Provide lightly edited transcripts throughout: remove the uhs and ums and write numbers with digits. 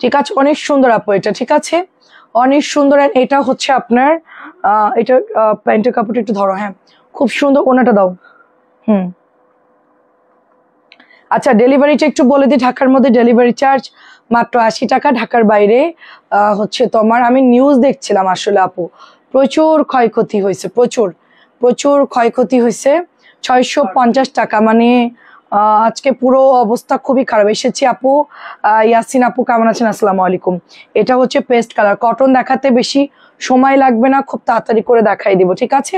ঠিক আছে, অনেক সুন্দর আপু এটা, ঠিক আছে অনেক সুন্দর। এটা হচ্ছে আপনার এটা প্যান্টের কাপড়টা একটু ধরো, হ্যাঁ খুব সুন্দর, ওনাটা দাও। আচ্ছা ডেলিভারিটা একটু বলে দিই, ঢাকার মধ্যে ডেলিভারি চার্জ মাত্র 80 টাকা, ঢাকার বাইরে হচ্ছে তোমার, আমি নিউজ দেখছিলাম আসলে আপু, প্রচুর ক্ষয়ক্ষতি হয়েছে, প্রচুর প্রচুর ক্ষয়ক্ষতি হয়েছে। 650 টাকা, মানে আজকে পুরো অবস্থা খুবই খারাপ। এসেছি আপু, ইয়াসিন আপু কেমন আছেন? আসসালামু আলাইকুম। এটা হচ্ছে পেস্ট কালার, কটন দেখাতে বেশি সময় লাগবে না, খুব তাড়াতাড়ি করে দেখাই দিব, ঠিক আছে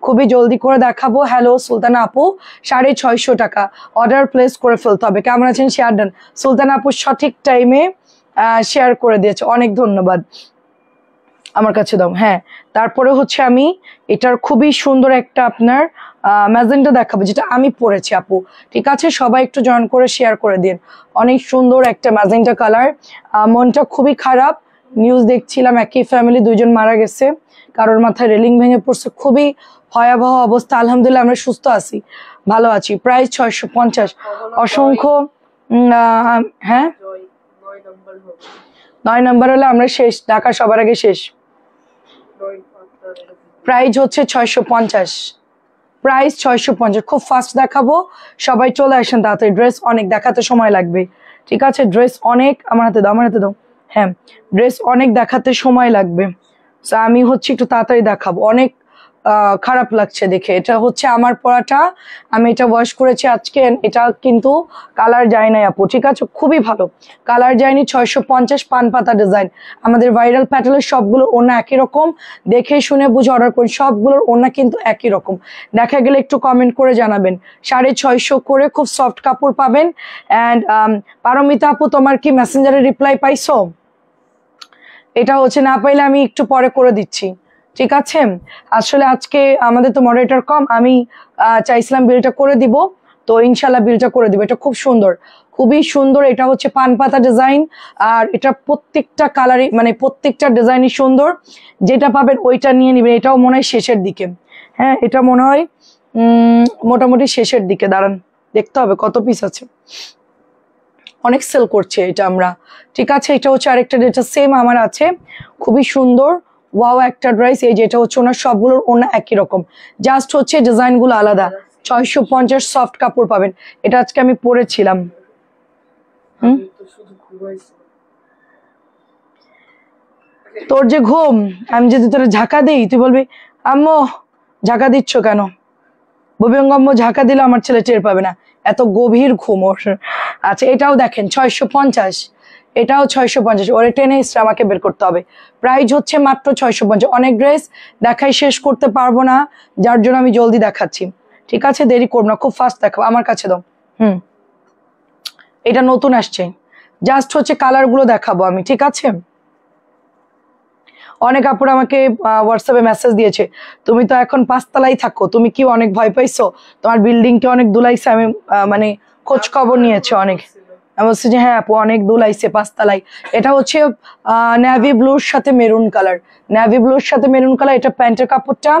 খুবই জলদি করে দেখাবো। হ্যালো সুলতানা আপু, 650 টাকা, অর্ডার প্লেস করে ফেলতে হবে। কেমন আছেন? Share done. সুলতানা আপু সঠিক টাইমে শেয়ার করে দিয়েছে, অনেক ধন্যবাদ। আমার কাছে দাও, হ্যাঁ তারপরে হচ্ছে আমি এটার খুবই সুন্দর একটা আপনার ম্যাজেন্টা দেখাবো, যেটা আমি পরেছি আপু, ঠিক আছে সবাই একটু জয়েন করে শেয়ার করে দিন। অনেক সুন্দর একটা ম্যাজেন্টা কালার। মনটা খুবই খারাপ, নিউজ দেখছিলাম একই ফ্যামিলি দুইজন মারা গেছে, কারোর মাথায় রেলিং ভেঙে পড়ছে, খুবই ভয়াবহ অবস্থা। আলহামদুলিল্লাহ আমরা সুস্থ আছি, ভালো আছি। প্রাইস 650, অসংখ্য হ্যাঁ 9 নম্বর হলে আমরা শেষ, ঢাকা সবার আগে শেষ। প্রাইস হচ্ছে 650, প্রাইস 650, খুব ফাস্ট দেখাবো, সবাই চলে আসেন তাড়াতাড়ি, ড্রেস অনেক দেখাতে সময় লাগবে, ঠিক আছে ড্রেস অনেক, আমার হাতে দাও, আমার হাতে দাও, হ্যাঁ ড্রেস অনেক দেখাতে সময় লাগবে, আমি হচ্ছে একটু তাড়াতাড়ি দেখাবো। অনেক খারাপ লাগছে দেখে, এটা হচ্ছে আমার পরাটা, আমি এটা ওয়াশ করেছি আজকে, এটা কিন্তু কালার যায় নাই আপু, ঠিক আছে খুবই ভালো, কালার যায়নি। 650, পান পাতা ডিজাইন, আমাদের ভাইরাল প্যাটার্নের সবগুলোর ওড়না একই রকম, দেখে শুনে বুঝে অর্ডার করুন, সবগুলোর ওড়না কিন্তু একই রকম, দেখা গেলে একটু কমেন্ট করে জানাবেন। 650 করে খুব সফট কাপড় পাবেন। অ্যান্ড পারমিতা আপু তোমার কি মেসেঞ্জারে রিপ্লাই পাইছো? এটা হচ্ছে না পাইলে আমি একটু পরে করে দিচ্ছি, ঠিক আছে আসলে আজকে আমাদের তো মডারেটর কম, আমি চাইছিলাম বিলটা করে দিব, তো ইনশাল্লাহ বিলটা করে দিব। এটা খুব সুন্দর, খুবই সুন্দর, এটা হচ্ছে পান পাতা ডিজাইন, আর এটা প্রত্যেকটা কালারই মানে প্রত্যেকটা ডিজাইনই সুন্দর, যেটা পাবেন ওইটা নিয়ে নেবেন। এটাও মনে হয় শেষের দিকে, হ্যাঁ এটা মনে হয় মোটামুটি শেষের দিকে, দাঁড়ান দেখতে হবে কত পিস আছে, অনেক সেল করছে এটা আমরা, ঠিক আছে এটা হচ্ছে আরেকটা, যেটা সেম আমার আছে, খুবই সুন্দর ওয়াও একটা ড্রেস। এই যেটা হচ্ছে ওনার সবগুলোর ওনা একই রকম, জাস্ট হচ্ছে ডিজাইন গুলো আলাদা। 650 সফট কাপড় পাবেন, এটা আজকে আমি পরেছিলাম। তোর যে ঘুম, আমি যদি তোর ঝাঁকা দিই তুই বলবি আম্মু ঝাঁকা দিচ্ছ কেন, ববিঙ্গম্ম ঝাঁকা দিলে আমার ছেলে টের পাবে না, এত গভীর ঘুম ওর। আচ্ছা এটাও দেখেন 650, এটাও 650, ওরে টেনে এসে আমাকে বের করতে হবে। প্রাইস হচ্ছে মাত্র 650। অনেক ড্রেস দেখাই শেষ করতে পারবো না, যার জন্য আমি জলদি দেখাচ্ছি, ঠিক আছে দেরি করবো না, খুব ফাস্ট দেখাবো। আমার কাছে দাও, এটা নতুন আসছে, জাস্ট হচ্ছে কালার গুলো দেখাবো আমি, ঠিক আছে। অনেক আপুর আমাকে হোয়াটসঅ্যাপে মেসেজ দিয়েছে, তুমি তো এখন 5 তলায় থাকো, তুমি কি অনেক ভয় পাইছো, তোমার বিল্ডিং কে অনেক দুলাইছে, আমি মানে খোঁজ খবর নিয়েছে অনেক, আমি বলছি যে হ্যাঁ আপু অনেক দুলাইছে 5 তলায়। এটা হচ্ছে নেভি ব্লুর সাথে মেরুন কালার, নেভি ব্লুর সাথে মেরুন কালার, এটা প্যান্টের কাপড়টা,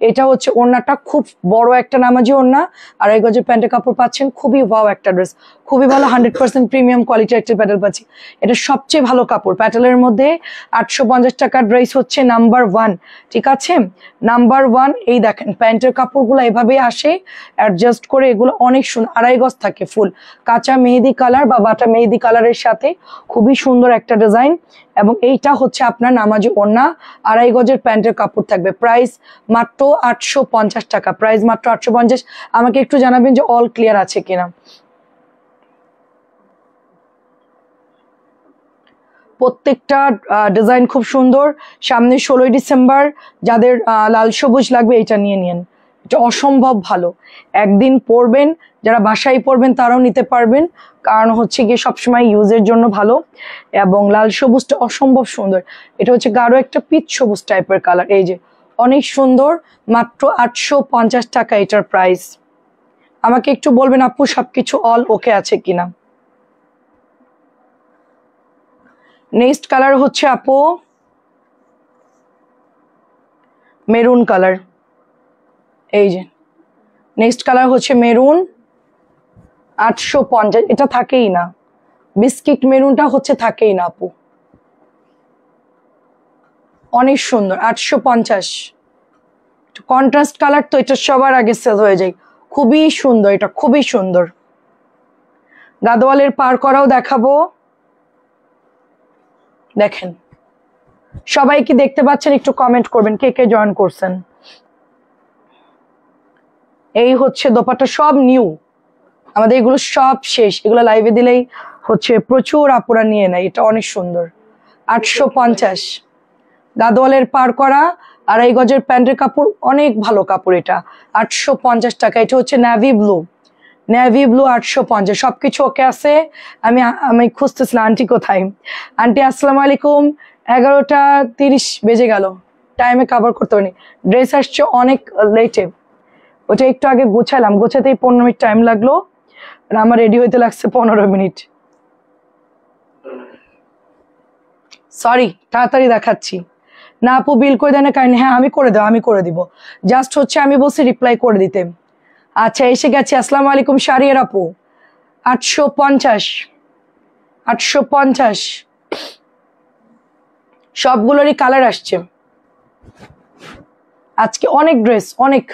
এটা হচ্ছে ওড়নাটা খুব বড় একটা নামাজি ওড়না, আর এই গজের প্যান্টের কাপড় পাচ্ছেন, খুবই ওয়াও একটা ড্রেস, খুবই ভালো, 100% প্রিমিয়াম কোয়ালিটির একটা প্যাটেল পাচ্ছি, এটা সবচেয়ে ভালো কাপড় প্যাটেলের মধ্যে। 850 টাকার ড্রেস হচ্ছে নাম্বার 1, ঠিক আছে নাম্বার 1। এই দেখেন প্যান্টের কাপড়গুলো এভাবেই আসে অ্যাডজাস্ট করে, এগুলো অনেক সুন্দর, 2.5 গজ থাকে, ফুল কাঁচা মেহেদি কালার বা বাটা মেহেদি কালারের সাথে, খুবই সুন্দর একটা ডিজাইন। এবং এইটা হচ্ছে আপনার নামাজি ওড়না, 2.5 গজের প্যান্টের কাপড় থাকবে, প্রাইস মাত্র 850 টাকা, প্রাইস মাত্র 850। আমাকে একটু জানাবেন যে অল ক্লিয়ার আছে কিনা। প্রত্যেকটা ডিজাইন খুব সুন্দর, সামনে 16ই ডিসেম্বর, যাদের লাল সবুজ লাগবে এটা নিয়ে নিন, এটা অসম্ভব ভালো, একদিন পরবেন, যারা বাসায় পরবেন তারাও নিতে পারবেন, কারণ হচ্ছে গিয়ে সবসময় ইউজের জন্য ভালো, এবং লাল সবুজটা অসম্ভব সুন্দর, এটা হচ্ছে গাঢ় একটা পিচ সবুজ টাইপের কালার, এই যে অনেক সুন্দর, মাত্র 850 টাকা এটার প্রাইস। আমাকে একটু বলবেন আপু সবকিছু অল ওকে আছে কিনা। নেক্সট কালার হচ্ছে আপু মেরুন কালার, এই যে নেক্সট কালার হচ্ছে মেরুন, 850, এটা থাকেই না, বিস্কিট মেরুনটা হচ্ছে থাকেই না আপু, অনেক সুন্দর। 850, কন্ট্রাস্ট কালার তো, এটা সবার আগে সেল হয়ে যায়। খুবই সুন্দর, এটা খুবই সুন্দর। গাদোয়ালের পার করাও দেখাবো, দেখেন। সবাই কি দেখতে পাচ্ছেন? একটু কমেন্ট করবেন কে কে জয়েন করছেন। এই হচ্ছে দোপাট্টা, সব নিউ, আমাদের এগুলো সব শেষ। এগুলো লাইভে দিলেই হচ্ছে প্রচুর আপুরা নিয়ে নেয়। এটা অনেক সুন্দর। 850, গাদোয়ালের পার করা, 2.5 গজের প্যান্টের কাপড়, অনেক ভালো কাপড়। এটা 850 টাকা। এটা হচ্ছে নেভি ব্লু, নেভি ব্লু 850। সবকিছু ওকে আছে। আমি খুঁজতেছিলাম আন্টি কোথায়। আন্টি আসসালামু আলাইকুম। 11:30 বেজে গেল, টাইমে কভার করতে পারিনি। ড্রেস আসছে অনেক লেটে, ওটা একটু আগে গোছালাম, গোছাতেই 15 মিনিট টাইম লাগলো, আর আমার রেডি হইতে লাগছে 15 মিনিট। সরি, তাড়াতাড়ি দেখাচ্ছি। না আপু বিল করে দেন কাইন্ডলি। হ্যাঁ আমি করে দেবো, আমি করে দিব। জাস্ট হচ্ছে আমি বলছি রিপ্লাই করে দিতে। আচ্ছা এসে গেছে। আসসালামু আলাইকুম শারিয়ার আপু। 850, 850, সবগুলোরই কালার আসছে আজকে। অনেক ড্রেস, অনেক,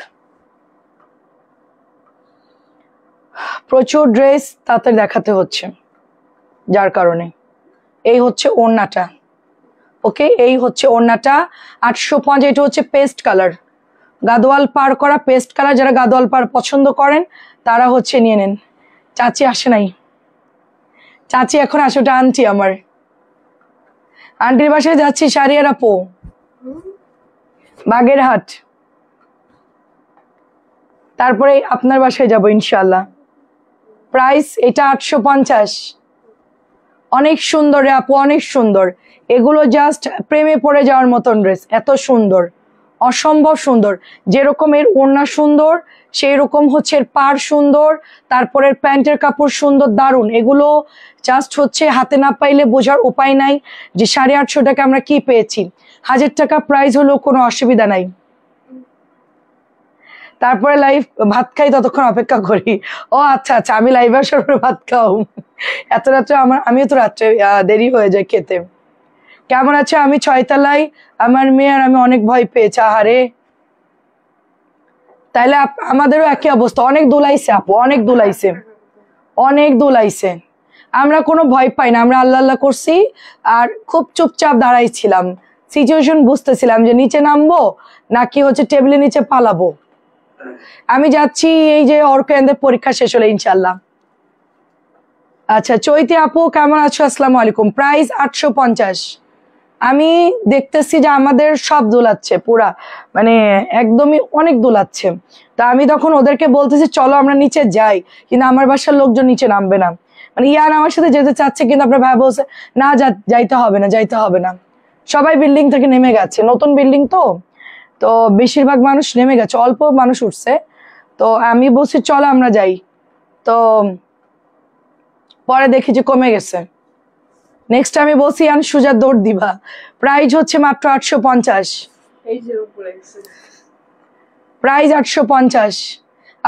প্রচুর ড্রেস তাড়াতাড়ি দেখাতে হচ্ছে, যার কারণে। এই হচ্ছে ওড়নাটা, ওকে, এই হচ্ছে ওড়নাটা 850। এটা হচ্ছে পেস্ট কালার, গাদোয়াল পার করা পেস্ট কালার। যারা গাদোয়াল পার পছন্দ করেন তারা হচ্ছে নিয়ে নেন। চাচি আসে নাই, চাচি এখন আসে, ওটা আন্টি আমার। আন্টির বাসায় যাচ্ছি শারিয়ার আপু, বাগেরহাট, তারপরে আপনার বাসায় যাবো ইনশাল্লাহ। প্রাইস এটা 850। অনেক সুন্দর রে আপু, অনেক সুন্দর। এগুলো জাস্ট প্রেমে পড়ে যাওয়ার মতন ড্রেস, এত সুন্দর, অসম্ভব সুন্দর। যেরকম এর ওড়না সুন্দর, সেই রকম হচ্ছে এর পাড় সুন্দর, তারপরে প্যান্টের কাপড় সুন্দর, দারুণ। এগুলো জাস্ট হচ্ছে হাতে না পাইলে বোঝার উপায় নাই যে 850 টাকা আমরা কি পেয়েছি। 1000 টাকা প্রাইস হলেও কোনো অসুবিধা নাই। তারপরে লাইভ ভাত খাই, ততক্ষণ অপেক্ষা করি। ও আচ্ছা আচ্ছা, আমি লাইভে আসার পরে ভাত খাও? এত রাত্রে আমিও তো রাত্রে দেরি হয়ে যায় খেতে। কেমন আছে? আমি 6 তলায়, আমার মেয়ে আর আমি অনেক ভয় পেয়েছি। আহারে, তাইলে আমাদেরও একই অবস্থা। অনেক দুলাইছে আপু, অনেক দুলাইছে, অনেক দুলাইছে। আমরা কোনো ভয় পাই না, আমরা আল্লাহ আল্লাহ করছি আর খুব চুপচাপ দাঁড়াইছিলাম। সিচুয়েশন বুঝতেছিলাম যে নিচে নামবো নাকি হচ্ছে টেবিলের নিচে পালাবো। আমি যাচ্ছি, এই যে অর্কেন্দ্রের পরীক্ষা শেষ হলে ইনশাল্লাহ। আচ্ছা চৈতি আপু কেমন আছো? আসসালামু আলাইকুম। প্রাইস 850। আমি দেখতেছি যে আমাদের সব দোলাচ্ছে পুরা, মানে একদমই অনেক দোলাচ্ছে। তা আমি তখন ওদেরকে বলতেছি চলো আমরা নিচে যাই, কিন্তু আমার বাসার লোকজন নিচে নামবে না। মানে ইয়ান আমার সাথে যেতে চাচ্ছে, কিন্তু আপনার ভাই বলছে না যাইতে হবে না, যাইতে হবে না। সবাই বিল্ডিং থেকে নেমে গেছে, নতুন বিল্ডিং তো, তো বেশিরভাগ মানুষ নেমে গেছে, অল্প মানুষ উঠছে। তো আমি বলছি চলো আমরা যাই, তো পরে দেখি যে কমে গেছে। নেক্সট আমি বলছি আন সুজা দৌড় দিবা। প্রাইস হচ্ছে মাত্র 850। প্রাইস 850।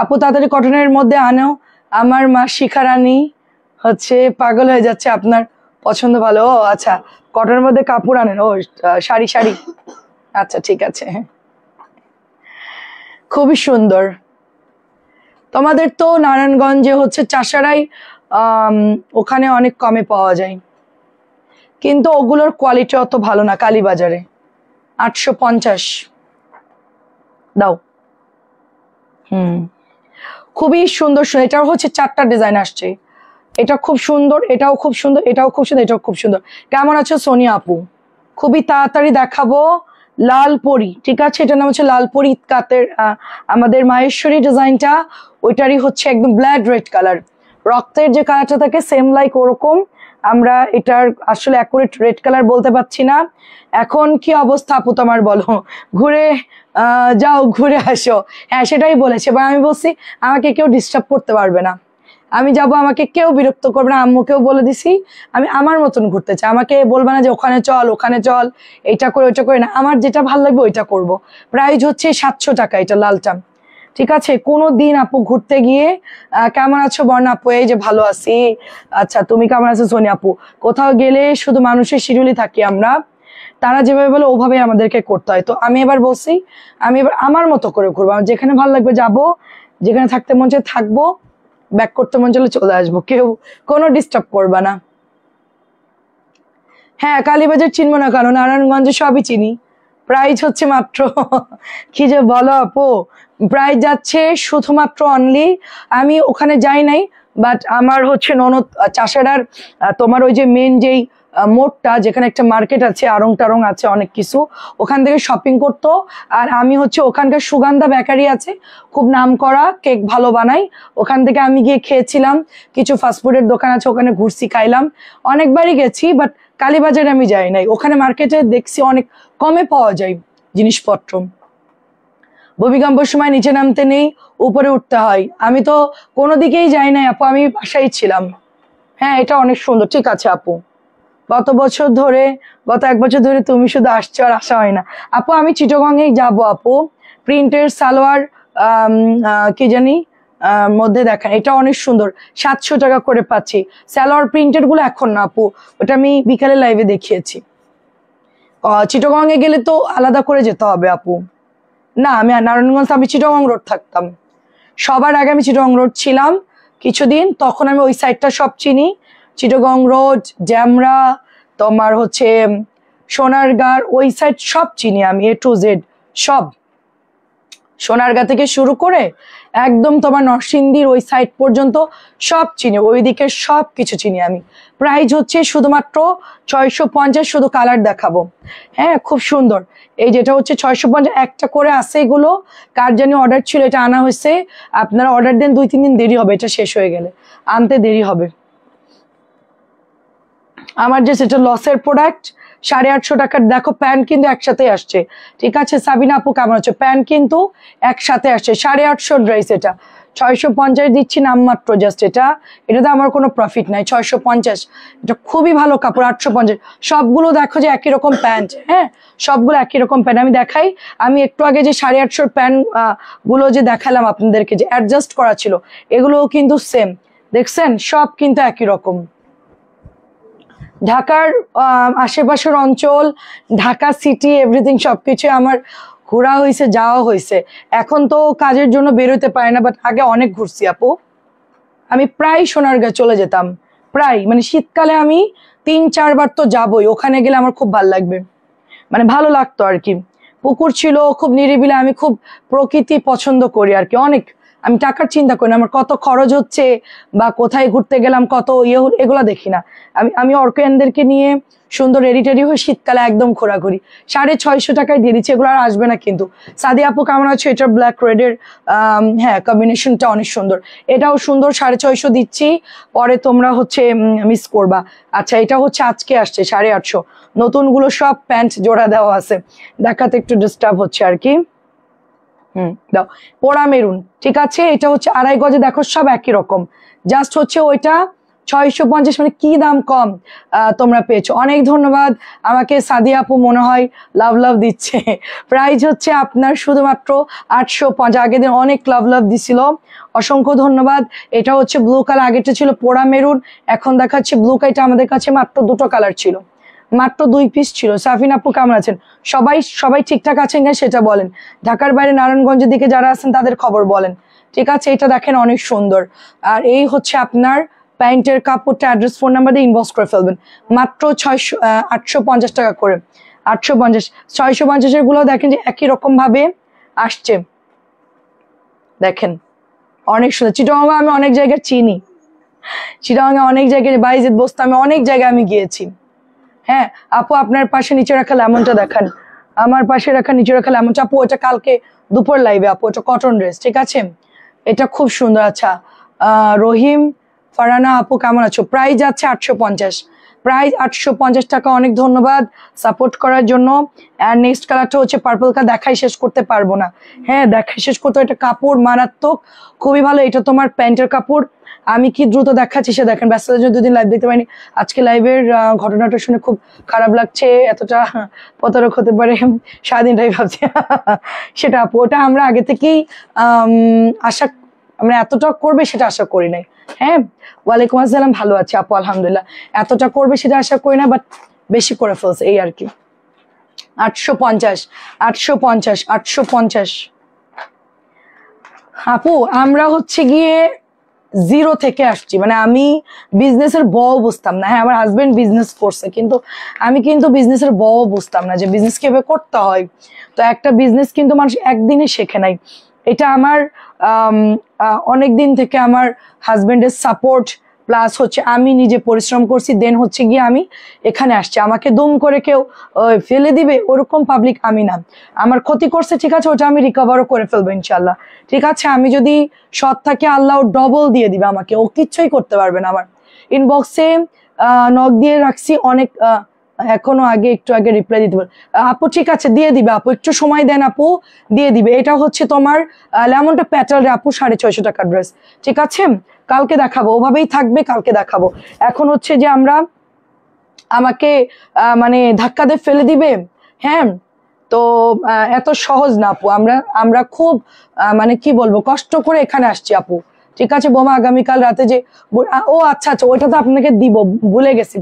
আপু তাড়াতাড়ি কটনের মধ্যে আনো, আমার মা শিখারানি হচ্ছে পাগল হয়ে যাচ্ছে আপনার পছন্দ ভালো। ও আচ্ছা, কটনের মধ্যে কাপড় আনেন। ও শাড়ি, শাড়ি, আচ্ছা ঠিক আছে, খুবই সুন্দর। তোমাদের তো নারায়ণগঞ্জে হচ্ছে চাষারাই, ওখানে অনেক কমে পাওয়া যায়, কিন্তু ওগুলোর কোয়ালিটি অত ভালো না। কালীবাজারে 850 দাও। খুবই সুন্দর সুন্দর। এটাও হচ্ছে 4টা ডিজাইন আসছে। এটা খুব সুন্দর, এটাও খুব সুন্দর, এটাও খুব সুন্দর, এটাও খুব সুন্দর। কেমন আছো সোনিয়া আপু? খুবই তাড়াতাড়ি দেখাবো। লাল পরি, ঠিক আছে, এটার নাম হচ্ছে লাল পরি কাতের। আমাদের মাহেশ্বরী ডিজাইনটা ওইটারই হচ্ছে একদম ব্ল্যাক রেড কালার, রক্তের যে কালারটা থাকে সেম লাইক ওরকম। আমরা এটার আসলে অ্যাকুরেট রেড কালার বলতে পারছি না। এখন কি অবস্থা আপু তোমার বলো? ঘুরে যাও, ঘুরে আসো। হ্যাঁ সেটাই বলেছে, বা আমি বলছি আমাকে কেউ ডিস্টার্ব করতে পারবে না, আমি যাব, আমাকে কেউ বিরক্ত করবে না। আম্মুকেও বলে দিছি আমি আমার মতন ঘুরতে চাই, আমাকে বলবে না যে ওখানে চল ওখানে চল, এইটা করে ওইটা করে না, আমার যেটা ভালো লাগবে ওইটা করব। প্রাইস হচ্ছে 700 টাকা এটা লালটা। ঠিক আছে। কোনো দিন আপু ঘুরতে গিয়ে কেমন আছো বর্ণা আপু, এই যে ভালো আছি। আচ্ছা তুমি কেমন আছো সোনি আপু? কোথাও গেলে শুধু মানুষের শিডিউলই থাকি আমরা, তারা যেভাবে বলে ওভাবে আমাদেরকে করতে হয়। তো আমি এবার বলছি আমি এবার আমার মতো করে ঘুরবো, আমার যেখানে ভালো লাগবে যাবো, যেখানে থাকতে মন চায় থাকবো, ব্যাক করতে মন চাইলে চলে আসবো, কেউ কোনো ডিস্টার্ব করবা না। হ্যাঁ কালীবাজার চিনবো না কারণ নারায়ণগঞ্জে সবই চিনি। প্রাইস হচ্ছে মাত্র কি যে বলো আপু, প্রাইস যাচ্ছে শুধুমাত্র অনলি, আমি ওখানে যাই নাই, বাট আমার হচ্ছে ননদ চাষেরার তোমার ওই যে মেন যেই মোড়টা যেখানে একটা মার্কেট আছে, আড়ং টারং আছে অনেক কিছু, ওখান থেকে শপিং করতো। আর আমি হচ্ছে ওখানকার সুগন্ধা বেকারি আছে, খুব নাম করা, কেক ভালো বানাই, ওখান থেকে আমি গিয়ে খেয়েছিলাম। কিছু ফাস্টফুডের দোকান আছে ওখানে ঘুরছি, খাইলাম, অনেকবারই গেছি, বাট কালীবাজারে আমি যাই নাই। ওখানে মার্কেটে দেখছি অনেক কমে পাওয়া যায় জিনিসপত্র। ভূমিকম্পের সময় নিচে নামতে নেই, উপরে উঠতে হয়। আমি তো কোনো দিকেই যাই নাই আপু, আমি বাসায় ছিলাম। হ্যাঁ এটা অনেক সুন্দর। ঠিক আছে আপু, গত বছর ধরে, গত 1 বছর ধরে তুমি শুধু আসছো আর আসা হয় না। আপু আমি চিটাগংয়েই যাবো আপু, প্রিন্টের সালোয়ার কি জানি মধ্যে দেখেন, এটা অনেক সুন্দর, 700 টাকা করে পাচ্ছি। সালোয়ার প্রিন্টের গুলো এখন না আপু, ওটা আমি বিকালে লাইভে দেখিয়েছি। চিটাগংয়ে গেলে তো আলাদা করে যেতে হবে আপু। না আমি নারায়ণগঞ্জ, আমি চিটাগং রোড থাকতাম, সবার আগে আমি চিটাগং রোড ছিলাম কিছুদিন, তখন আমি ওই সাইডটা সব চিনি। চিটাগং রোড, জ্যামরা, তোমার হচ্ছে সোনারগাঁ, ওই সাইড সব চিনি আমি, A to Z সব। সোনারগাঁ থেকে শুরু করে একদম তোমার নরসিংদীর ওই সাইড পর্যন্ত সব চিনি, ওইদিকে সব কিছু চিনি আমি। প্রাইস হচ্ছে শুধুমাত্র 650, শুধু কালার দেখাবো। হ্যাঁ খুব সুন্দর, এই যেটা হচ্ছে 650, একটা করে আছে, এগুলো কার জানি অর্ডার ছিল, এটা আনা হয়েছে। আপনারা অর্ডার দেন, 2-3 দিন দেরি হবে, এটা শেষ হয়ে গেলে আনতে দেরি হবে। আমার যে সেটা লসের প্রোডাক্ট, 850 টাকার দেখো প্যান্ট কিন্তু একসাথে আসছে। ঠিক আছে সাবিনা আপু কেমন আছে, প্যান্ট কিন্তু একসাথে আসছে, 850 ড্রেস, এটা 650 দিচ্ছি নামমাত্র, জাস্ট এটা, এটাতে আমার কোনো প্রফিট নাই। 650, এটা খুবই ভালো কাপড়। 850, সবগুলো দেখো যে একই রকম প্যান্ট, হ্যাঁ সবগুলো একই রকম প্যান্ট। আমি দেখাই, আমি একটু আগে যে 850 প্যান্ট গুলো যে দেখালাম আপনাদেরকে, যে অ্যাডজাস্ট করা ছিল, এগুলোও কিন্তু সেম, দেখছেন সব কিন্তু একই রকম। ঢাকার আশেপাশের অঞ্চল, ঢাকা সিটি, এভরিথিং সবকিছু আমার ঘোরা হয়েছে, যাওয়া হয়েছে। এখন তো কাজের জন্য বেরোতে পারে না, বাট আগে অনেক ঘুরছি আপু। আমি প্রায় সোনারগাঁ চলে যেতাম, প্রায়, মানে শীতকালে আমি 3-4 বার তো যাবই, ওখানে গেলে আমার খুব ভালো লাগবে, মানে ভালো লাগতো আর কি। পুকুর ছিল খুব নিরিবিলি, আমি খুব প্রকৃতি পছন্দ করি আর কি অনেক। আমি টাকার চিন্তা করি না, আমার কত খরচ হচ্ছে বা কোথায় ঘুরতে গেলাম, কত ইয়ে, এগুলা দেখি না। আমি অর্কেনদেরকে নিয়ে সুন্দর রেডি টেডি হয়ে শীতকালে একদম ঘোরাঘুরি। 650 টাকায় দিয়ে দিচ্ছি, এগুলো আর আসবে না কিন্তু। সাদি আপু কেমন আছে, এটা ব্ল্যাক রেডের হ্যাঁ কম্বিনেশনটা অনেক সুন্দর, এটাও সুন্দর, 650 দিচ্ছি, পরে তোমরা হচ্ছে মিস করবা। আচ্ছা এটা হচ্ছে আজকে আসছে 850, নতুনগুলো সব প্যান্ট জোড়া দেওয়া আছে, দেখাতে একটু ডিস্টার্ব হচ্ছে আর কি। দাও, পোড়া মেরুন, ঠিক আছে, এটা হচ্ছে 2.5 গজে, দেখো সব একই রকম, জাস্ট হচ্ছে ওইটা 650, মানে কি দাম কম তোমরা পেয়েছো, অনেক ধন্যবাদ। আমাকে সাদিয়া আপু মনে হয় লাভ লাভ দিচ্ছে। প্রাইস হচ্ছে আপনার শুধুমাত্র 850, আগের দিন অনেক লাভ লাভ দিছিল, অসংখ্য ধন্যবাদ। এটা হচ্ছে ব্লু কালার, আগেরটা ছিল পোড়া মেরুন, এখন দেখাচ্ছে ব্লু কালারটা, আমাদের কাছে মাত্র 2টো কালার ছিল, মাত্র 2 পিস ছিল। সাফিন আপু কেমন আছেন, সবাই সবাই ঠিকঠাক আছেন কিনা সেটা বলেন, ঢাকার বাইরে নারায়ণগঞ্জের দিকে যারা আছেন তাদের খবর বলেন। ঠিক আছে, এটা দেখেন অনেক সুন্দর। আর এই হচ্ছে আপনার প্যান্টের কাপড়টা, অ্যাড্রেস ফোন নাম্বার দিয়ে ইনবক্স করে ফেলবেন, মাত্র 850 টাকা করে। 850, 650 গুলো দেখেন যে একই রকম ভাবে আসছে, দেখেন অনেক সুন্দর। চিটাগাং আমি অনেক জায়গায় চিনি, চিটাগাং অনেক জায়গায়, বাইজিদ বোস্তামে অনেক জায়গায় আমি গিয়েছি। হ্যাঁ আপু আপনার পাশে নিচে রাখা লেমনটা দেখান, আমার পাশে রাখা নিচে রাখা লেমনটা, আপু ওটা কালকে দুপুর লাইভে আপু, ওটা কটন ড্রেস, ঠিক আছে, এটা খুব সুন্দর। আচ্ছা রহিম ফারানা আপু কেমন আছো, প্রাইস যাচ্ছে 850, প্রাইস 850 টাকা, অনেক ধন্যবাদ সাপোর্ট করার জন্য। আর নেক্সট কালারটা হচ্ছে পার্পল কালার, দেখাই শেষ করতে পারবো না, হ্যাঁ দেখাই শেষ করতে, এটা কাপড় মারাত্মক, খুবই ভালো। এটা তোমার প্যান্টের কাপড়, আমি কি দ্রুত দেখাচ্ছি সে দেখেন, ব্যস্ততার জন্য দুদিন লাইভ দেখতে পারিনি। আজকে লাইভের ঘটনাটা শুনে খুব খারাপ লাগছে, এতটা প্রতারক হতে পারে সারাদিনটাই ভাবছি সেটা আপু, ওটা আমরা আগে থেকেই আশা, আমরা এতটা করবে সেটা আশা করি নাই। হ্যাঁ, ওয়ালাইকুম আসসালাম, ভালো আছি আপু আলহামদুলিল্লাহ। এতটা করবে সেটা আশা করি না, বাট বেশি করে ফেলছে এই আর কি। 850 850 850 আপু, আমরা হচ্ছে গিয়ে জিরো থেকে আসছি, মানে আমি বিজনেসের বও বুঝতাম না। হ্যাঁ, আমার হাজবেন্ড বিজনেস করছে, কিন্তু আমি কিন্তু বিজনেসের বও বুঝতাম না যে বিজনেস কিভাবে করতে হয়। তো একটা বিজনেস কিন্তু মানুষ একদিনে শেখে নাই। এটা আমার অনেক দিন থেকে আমার হাজবেন্ডের সাপোর্ট প্লাস হচ্ছে আমি নিজে পরিশ্রম করছি, দেন হচ্ছে গিয়ে আমি এখানে আসছি। আমাকে দুম করে কেউ ফেলে দিবে ওরকম পাবলিক আমি না। আমার ক্ষতি করছে, ঠিক আছে, ওটা আমি রিকভারও করে ফেলবো ইনশাল্লাহ। ঠিক আছে, আমি যদি সৎ থাকি আল্লাহ ডবল দিয়ে দিবে আমাকে, ও কিচ্ছুই করতে পারবে না। আমার ইনবক্সে নক দিয়ে রাখছি অনেক, এখনো একটু আগে রিপ্লাই দিতে পারে আপু। ঠিক আছে, দিয়ে দিবে আপু, একটু সময় দেন আপু, দিয়ে দিবে। এটা হচ্ছে তোমার লেমনটা প্যাটার্ন আপু, 650 টাকার ড্রেস। ঠিক আছে, কালকে দেখাবো, ওভাবেই থাকবে, কালকে দেখাবো। এখন হচ্ছে যে আমাকে মানে ধাক্কা দিয়ে ফেলে দিবে, হ্যাঁ, তো এত সহজ না আপু। আমরা খুব মানে কি বলবো, কষ্ট করে এখানে আসছি আপু। ঠিক আছে বোমা, আগামীকাল রাতে যে ও আচ্ছা আচ্ছা, ওইটা তো আপনাকে দিব, ভুলে গেছি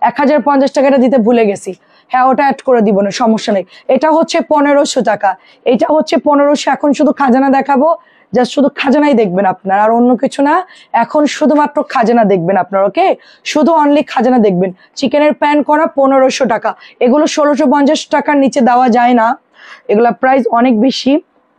1050 টাকাটা দিতে ভুলে গেছি। হ্যাঁ, ওটা অ্যাড করে দিব না, সমস্যা নেই। এটা হচ্ছে 1500 টাকা, এটা হচ্ছে 1500। এখন শুধু খাজানা দেখাবো, জাস্ট শুধু খাজানাই দেখবেন আপনার, আর অন্য কিছু না। এখন শুধুমাত্র খাজানা দেখবেন আপনার, ওকে, শুধু অনলি খাজানা দেখবেন। চিকেনের প্যান করা 1500 টাকা, এগুলো 1650 টাকার নিচে দেওয়া যায় না, এগুলা প্রাইস অনেক বেশি,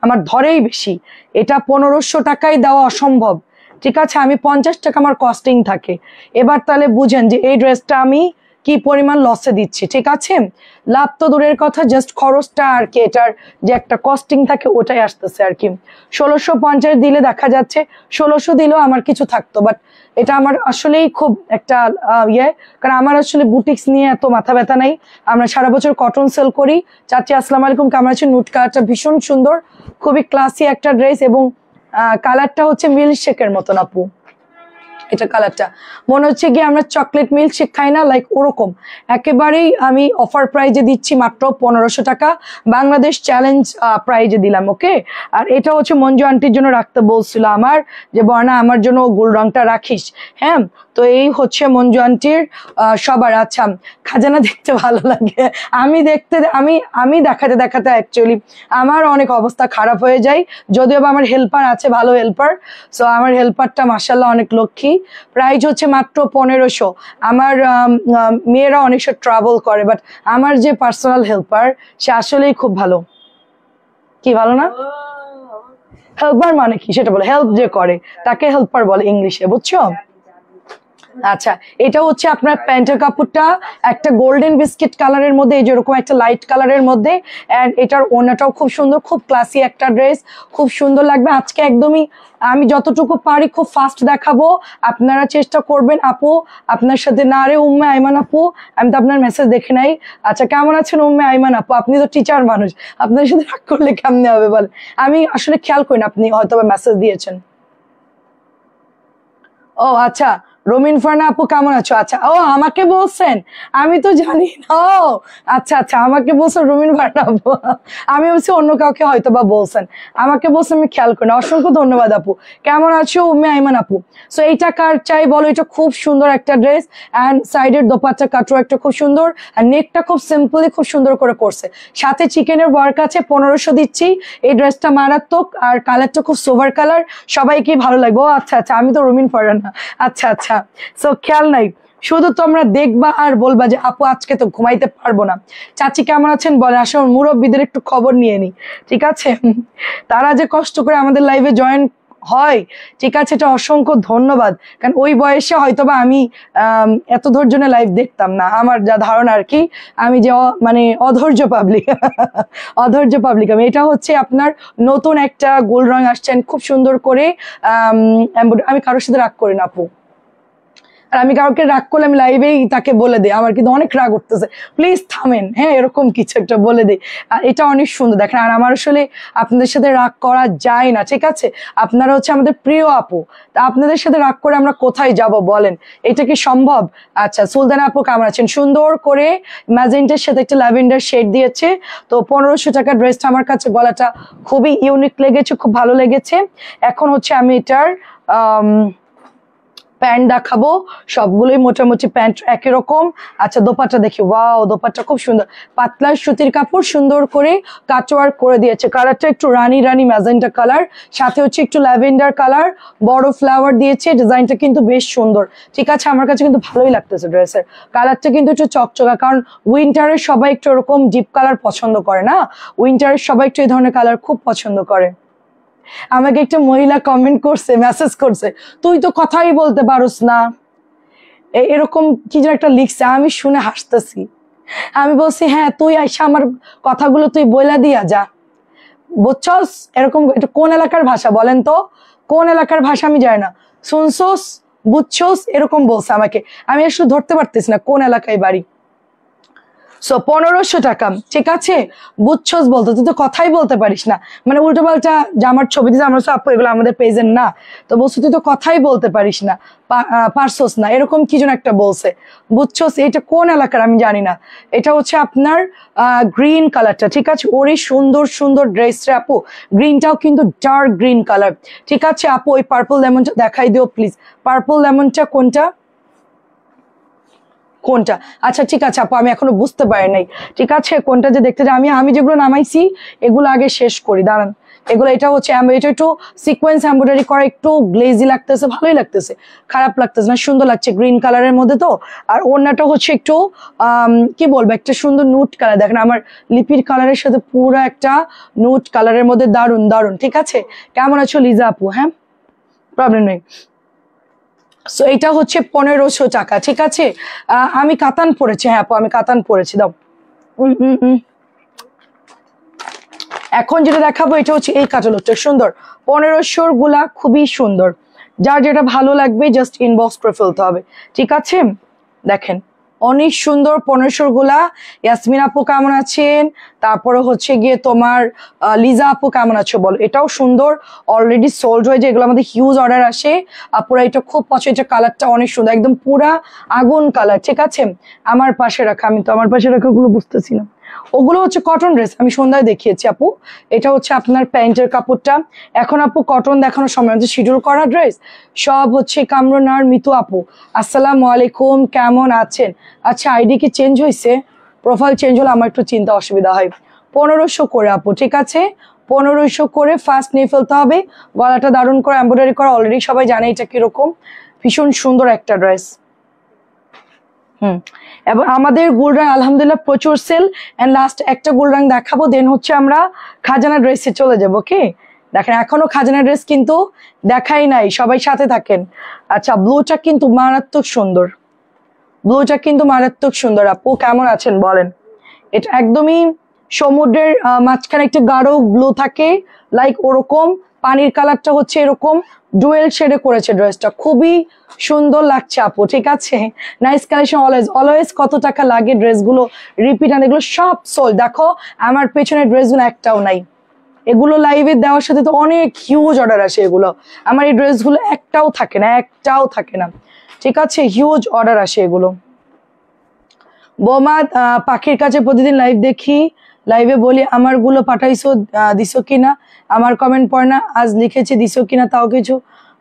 আমার ধরেই বেশি। এটা 1500 টাকায় দেওয়া অসম্ভব। ঠিক আছে, আমি 50 টাকা আমার কস্টিং থাকে। এবার তাহলে বুঝেন যে এই ড্রেসটা আমি কি পরিমাণ লসে দিচ্ছি। ঠিক আছে, লাভ তো দূরের কথা, জাস্ট খরচটা আর কি, এটার যে একটা কস্টিং থাকে ওটাই আসতেছে আর কি। 1650 দিলে দেখা যাচ্ছে 1600 দিলেও আমার কিছু থাকতো, বাট এটা আমার আসলেই খুব একটা কারণ আমার আসলে বুটিক্স নিয়ে এত মাথা ব্যথা নাই। আমরা সারা বছর কটন সেল করি। চাচি আসসালামু আলাইকুম, কেমন আছেন? নুট কালারটা ভীষণ সুন্দর, খুবই ক্লাসি একটা ড্রেস, এবং কালারটা হচ্ছে মিল্কশেকের মতন আপু। এটা কালারটা মনে হচ্ছে গিয়ে আমরা চকলেট মিল্কশেক খাই না, লাইক ওরকম একেবারেই। আমি অফার প্রাইজে দিচ্ছি মাত্র 1500 টাকা, বাংলাদেশ চ্যালেঞ্জ প্রাইজে দিলাম, ওকে। আর এটা হচ্ছে মঞ্জু আন্টির জন্য রাখতে বলছিল আমার, যে বর্ণা আমার জন্য গোল রংটা রাখিস। হ্যাঁ, তো এই হচ্ছে মঞ্জু আন্টির সবার। আচ্ছা, খাজানা দেখতে ভালো লাগে, আমি দেখাতে দেখাতে অ্যাকচুয়ালি আমার অনেক অবস্থা খারাপ হয়ে যায়, যদিও বা আমার হেল্পার আছে, ভালো হেল্পার। সো আমার হেল্পারটা মাশাআল্লাহ অনেক লক্ষ্মী। প্রাইস হচ্ছে মাত্র 1500। আমার মেয়েরা অনেক সময় ট্রাভেল করে, বাট আমার যে পার্সোনাল হেল্পার সে আসলেই খুব ভালো। কি ভালো না? হেল্পার মানে কি সেটা বলে, হেল্প যে করে তাকে হেল্পার বলে ইংলিশে, বুঝছো? আচ্ছা, এটা হচ্ছে আপনার প্যান্টের কাপড়টা একটা গোল্ডেন বিস্কিট কালারের মধ্যে, এই যেরকম একটা লাইট কালারের মধ্যে, এন্ড এটার ওড়নাটাও খুব সুন্দর, খুব ক্লাসি একটা ড্রেস, খুব সুন্দর লাগবে। আজকে একদমই আমি যতটুকু পারি খুব ফাস্ট দেখাবো, আপনারা চেষ্টা করবেন। আপু আপনার সাথে না রে উম্মে আইমান আপু, আমি তো আপনার মেসেজ দেখে নাই। আচ্ছা, কেমন আছেন উম্মে আইমান আপু? আপনি তো টিচার মানুষ, আপনার সাথে রাগ করলে কেমনে হবে বলেন? আমি আসলে খেয়াল করি না, আপনি হয়তো মেসেজ দিয়েছেন। ও আচ্ছা, রমিন ফারনা আপু কেমন আছো? আচ্ছা, ও আমাকে বলছেন, আমি তো জানি না। ও আচ্ছা আচ্ছা, আমাকে বলছেন রমিন ফারনা আপু, আমি বলছি অন্য কাউকে হয়তো বা বলছেন, আমাকে বলছেন আমি খেয়াল করি না। অসংখ্য ধন্যবাদ আপু। কেমন আছো উম্মে আইমান আপু? সো এইটা কার চাই বলো? এটা খুব সুন্দর একটা ড্রেস, অ্যান্ড সাইডের দোপাট্টা কাটও একটা খুব সুন্দর, আর নেকটা খুব সিম্পলি খুব সুন্দর করে করছে, সাথে চিকেনের ওয়ার্ক আছে। 1500 দিচ্ছি। এই ড্রেসটা মারাত্মক, আর কালারটা খুব সোভার কালার, সবাইকে ভালো লাগবে। ও আচ্ছা আচ্ছা, আমি তো রমিন ফারনা। আচ্ছা আচ্ছা, সো খেয়াল নাই, শুধু তোমরা দেখবা আর বলবা যে আপু আজকে তো ঘুমাইতে পারবো না। চাচি কেমন আছেন বলে, আসলে মুরব্বীদের একটু খবর নিয়ে নি, ঠিক আছে? তারা যে কষ্ট করে আমাদের লাইভে জয়েন হয়, ঠিক আছে, এটা অসংখ্য ধন্যবাদ। কারণ ওই বয়সে হয়তোবা আমি এত ধৈর্য নিয়ে লাইভ দেখতাম না, আমার যা ধারণা আর কি। আমি যে মানে অধৈর্য পাবলিক অধৈর্য পাবলিক আমি। এটা হচ্ছে আপনার নতুন একটা গোল রং আসছেন খুব সুন্দর করে, আমি কারোর সাথে রাগ করি না আপু। আর আমি কাউকে রাগ করলে আমি লাইভেই তাকে বলে দিই আমার কিন্তু অনেক রাগ উঠতেছে, প্লিজ থামেন, হ্যাঁ এরকম কিছু একটা বলে দিই। আর এটা অনেক সুন্দর দেখেন। আর আমার আসলে আপনাদের সাথে রাগ করা যায় না, ঠিক আছে? আপনারা হচ্ছে আমাদের প্রিয় আপু, তা আপনাদের সাথে রাগ করে আমরা কোথায় যাব বলেন? এটা কি সম্ভব? আচ্ছা সুলতানা আপু কেমন আছেন? সুন্দর করে ম্যাজেন্টার সাথে একটা ল্যাভেন্ডার শেড দিয়েছে। তো 1500 টাকা ড্রেসটা আমার কাছে গলাটা খুবই ইউনিক লেগেছে, খুব ভালো লেগেছে। এখন হচ্ছে আমি এটার প্যান্ট দেখাবো, সবগুলোই মোটামুটি প্যান্ট একই রকম। আচ্ছা দোপাট্টা দেখি, ওয়াও দোপাট্টা খুব সুন্দর, পাতলা সুতির কাপড়, সুন্দর করে কাটওয়ার্ক করে দিয়েছে। কালারটা একটু রানি রানি ম্যাজেন্টা কালার, সাথে হচ্ছে একটু ল্যাভেন্ডার কালার, বড় ফ্লাওয়ার দিয়েছে। ডিজাইনটা কিন্তু বেশ সুন্দর, ঠিক আছে? আমার কাছে কিন্তু ভালোই লাগতেছে ড্রেসের কালারটা, কিন্তু একটু চকচকা, কারণ উইন্টারের সবাই একটু এরকম ডিপ কালার পছন্দ করে না, উইন্টারের সবাই একটু এই ধরনের কালার খুব পছন্দ করে। আমাকে একটা মহিলা কমেন্ট করছে, মেসেজ করছে, তুই তো কথাই বলতে পারোস না, এরকম কি যেন একটা লিখছে। আমি শুনে হাসতেছি, আমি বলছি হ্যাঁ তুই আইসা আমার কথাগুলো তুই বইলা দিয়া যা, বুঝছস? এরকম এটা কোন এলাকার ভাষা বলেন তো? কোন এলাকার ভাষা আমি জানি না, শুনছোস বুঝছোস এরকম বলছে আমাকে, আমি আসলে ধরতে পারতেছি না কোন এলাকায় বাড়ি। সো 1500 টাকা, ঠিক আছে? বুঝছস বলতো, তুই তো কথাই বলতে পারিস না, মানে উল্টো পাল্টা জামার ছবি দিয়েছে, আমরা আপু এগুলো আমাদের পেজের না, তো বলছো তুই তো কথাই বলতে পারিস না, পারছোস না, এরকম কি যেন একটা বলছে, বুঝছস? এটা কোন এলাকার আমি জানি না। এটা হচ্ছে আপনার গ্রিন কালারটা, ঠিক আছে? ওরই সুন্দর সুন্দর ড্রেস রে আপু, গ্রিনটাও কিন্তু ডার্ক গ্রিন কালার, ঠিক আছে আপু? ওই পার্পল লেমনটা দেখাই দিও প্লিজ, পার্পল লেমনটা কোনটা কোনটা? আচ্ছা ঠিক আছে আপু, আমি এখনো বুঝতে পারি নাই, ঠিক আছে কোনটা যে দেখতে যাই। আমি যেগুলো নামাইছি এগুলো আগে শেষ করি, দাঁড়ান। এগুলো এটা হচ্ছে এটা একটু সিকোয়েন্স এমব্রয়ডারি করা, একটু গ্লেজি লাগতেছে, ভালোই লাগতেছে, খারাপ লাগতেছে না, সুন্দর লাগছে গ্রিন কালারের মধ্যে তো। আর ওড়নাটা হচ্ছে একটু কি বলবো, একটা সুন্দর নুট কালার, দেখেন আমার লিপির কালারের সাথে পুরো একটা নুট কালারের মধ্যে, দারুন দারুন, ঠিক আছে? কেমন আছো লিজা আপু? হ্যাঁ প্রবলেম নেই। সো এটা হচ্ছে 1500 টাকা, ঠিক আছে? আমি কাতান পরেছি, হ্যাঁ আপু আমি কাতান পরেছি, দাও। এখন যেটা দেখাবো এটা হচ্ছে এই কাটালোকটা, সুন্দর 1500 গুলা খুবই সুন্দর, যার যেটা ভালো লাগবে জাস্ট ইনবক্স করে ফেলতে হবে, ঠিক আছে? দেখেন অনেক সুন্দর 1500 গুলা। ইয়াসমিন আপু কেমন আছেন? তারপরে হচ্ছে গিয়ে তোমার লিজা আপু কেমন আছো বলো? এটাও সুন্দর, অলরেডি সোল্ড হয়ে যায়, এগুলো আমাদের হিউজ অর্ডার আসে আপুরা, এটা খুব পছন্দ, এটা কালারটা অনেক সুন্দর, একদম পুরা আগুন কালার, ঠিক আছে? আমার পাশে রাখা, আমি তো আমার পাশে রাখা গুলো বুঝতেছি না, ওগুলো হচ্ছে কটন ড্রেস, আমি সন্ধ্যায় দেখিয়েছি আপু। এটা হচ্ছে আপনার প্যান্টের কাপড়টা, এখন আপু কটন দেখানোর সময় হচ্ছে শিডিউল করা ড্রেস সব হচ্ছে। কামরুন আর মিতু আপু আসসালামু আলাইকুম, কেমন আছেন? আচ্ছা আইডি কি চেঞ্জ হয়েছে? প্রোফাইল চেঞ্জ হলে আমার একটু চিন্তা অসুবিধা হয়। 1500 করে আপু, ঠিক আছে? 1500 করে ফার্স্ট নিয়ে ফেলতে হবে। গলাটা দারুণ করে এমব্রয়ডারি করা, অলরেডি সবাই জানে এটা কিরকম, ভীষণ সুন্দর একটা ড্রেস। এবং আমাদের গোল্ড রং আলহামদুলিল্লাহ প্রচুর সেল, এন্ড লাস্ট একটা গোল্ড রং দেখাবো, দেন হচ্ছে আমরা খাজানা ড্রেসে চলে যাবো। ওকে দেখেন এখনো খাজানা ড্রেস কিন্তু দেখাই নাই, সবাই সাথে থাকেন। আচ্ছা ব্লুটা কিন্তু মারাত্মক সুন্দর, ব্লুটা কিন্তু মারাত্মক সুন্দর। আপু কেমন আছেন বলেন? এটা একদমই সমুদ্রের মাঝখানে একটা গাঢ় ব্লু থাকে, লাইক ওরকম, পানির কালারটা হচ্ছে এরকম ডুয়েল শেডে করেছে ড্রেসটা, খুবই সুন্দর লাগছে আপু, ঠিক আছে? Nice collection always always. কত টাকা লাগে ড্রেসগুলো রিপিট, আর এগুলো সব সোল, দেখো আমার পেছনের ড্রেসগুলো একটাও নাই, এগুলো লাইভে দেওয়ার সাথে তো অনেক হিউজ অর্ডার আসে, এগুলো আমার এই ড্রেসগুলো একটাও থাকে না, একটাও থাকে না, ঠিক আছে? হিউজ অর্ডার আসে এগুলো। বৌমা পাখির কাছে প্রতিদিন লাইভ দেখি, লাইভে বলি আমার গুলো পাঠাইছো, দিছো কিনা, আমার কমেন্ট পড়ে না, আজ লিখেছি দিছো কিনা, তাও কিছু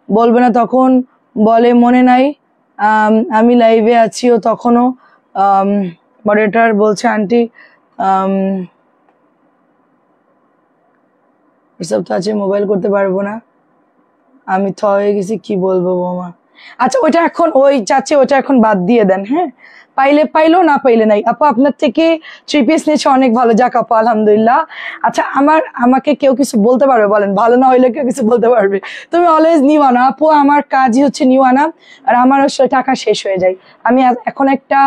বলবে না, তখন বলে মনে নাই আমি লাইভে আছি, ও তখনও মডারেটর বলছে আন্টি এসব তো আছে, মোবাইল করতে পারবো না, আমি হয়ে গেছি, কি বলবো বৌমা? আচ্ছা ওইটা এখন ওই চাচ্ছে, ওটা এখন বাদ দিয়ে দেন, হ্যাঁ পাইলে পাইলো, না পাইলে নাই। আপু আপনার থেকে 3 পিস নিয়েছে, অনেক ভালো, যাক আপু আলহামদুলিল্লাহ। আচ্ছা আমাকে কেউ কিছু বলতে পারবে বলেন? ভালো না হইলে কেউ কিছু বলতে পারবে? তুমি অলওয়েজ নিউ আনা আপু, আমার কাজই হচ্ছে নিউ আনা, আর আমার আসলে টাকা শেষ হয়ে যায়। আমি এখন একটা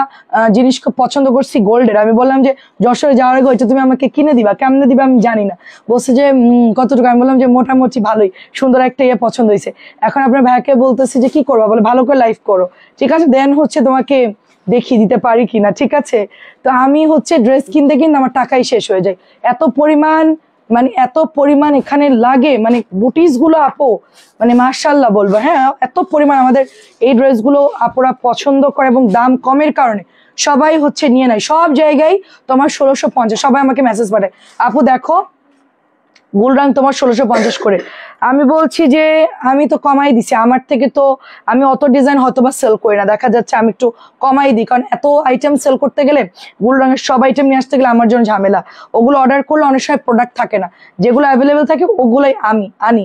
জিনিস খুব পছন্দ করছি গোল্ডের, আমি বললাম যে যশোরে যাওয়ার আগে ওইটা তুমি আমাকে কিনে দিবা, কেমনে দিবা আমি জানি না। বলছে যে কতটুকু, আমি বললাম যে মোটামুটি ভালোই, সুন্দর একটা ইয়ে পছন্দ হয়েছে। এখন আপনার ভাইকে বলতেছি যে কি করবা, বলে ভালো করে লাইফ করো, ঠিক আছে, দেন হচ্ছে তোমাকে দেখিয়ে দিতে পারি কিনা, ঠিক আছে। তো আমি হচ্ছে ড্রেস কিনতে কিনতে আমার টাকাই শেষ হয়ে যায়, এত পরিমাণ এখানে লাগে, মানে বুটিস গুলো আপু মানে মাশাআল্লাহ বলবো, হ্যাঁ এত পরিমাণ আমাদের এই ড্রেসগুলো আপুরা পছন্দ করে, এবং দাম কমের কারণে সবাই হচ্ছে নিয়ে নেয় সব জায়গায়। তোমার 1650, সবাই আমাকে মেসেজ পাঠায়, আপু দেখো গুলরাং তোমার 1650 করে। আমি বলছি যে আমি তো কমাই দিছি, আমার থেকে তো আমি অত ডিজাইন হয়তো বা সেল করি না, দেখা যাচ্ছে আমি একটু কমাই দিই, কারণ এত আইটেম সেল করতে গেলে গুলরাঙের সব আইটেম নিয়ে আসতে গেলে আমার জন্য ঝামেলা। ওগুলো অর্ডার করলে অনেক সময় প্রোডাক্ট থাকে না, যেগুলো অ্যাভেলেবেল থাকে ওগুলোই আমি আনি।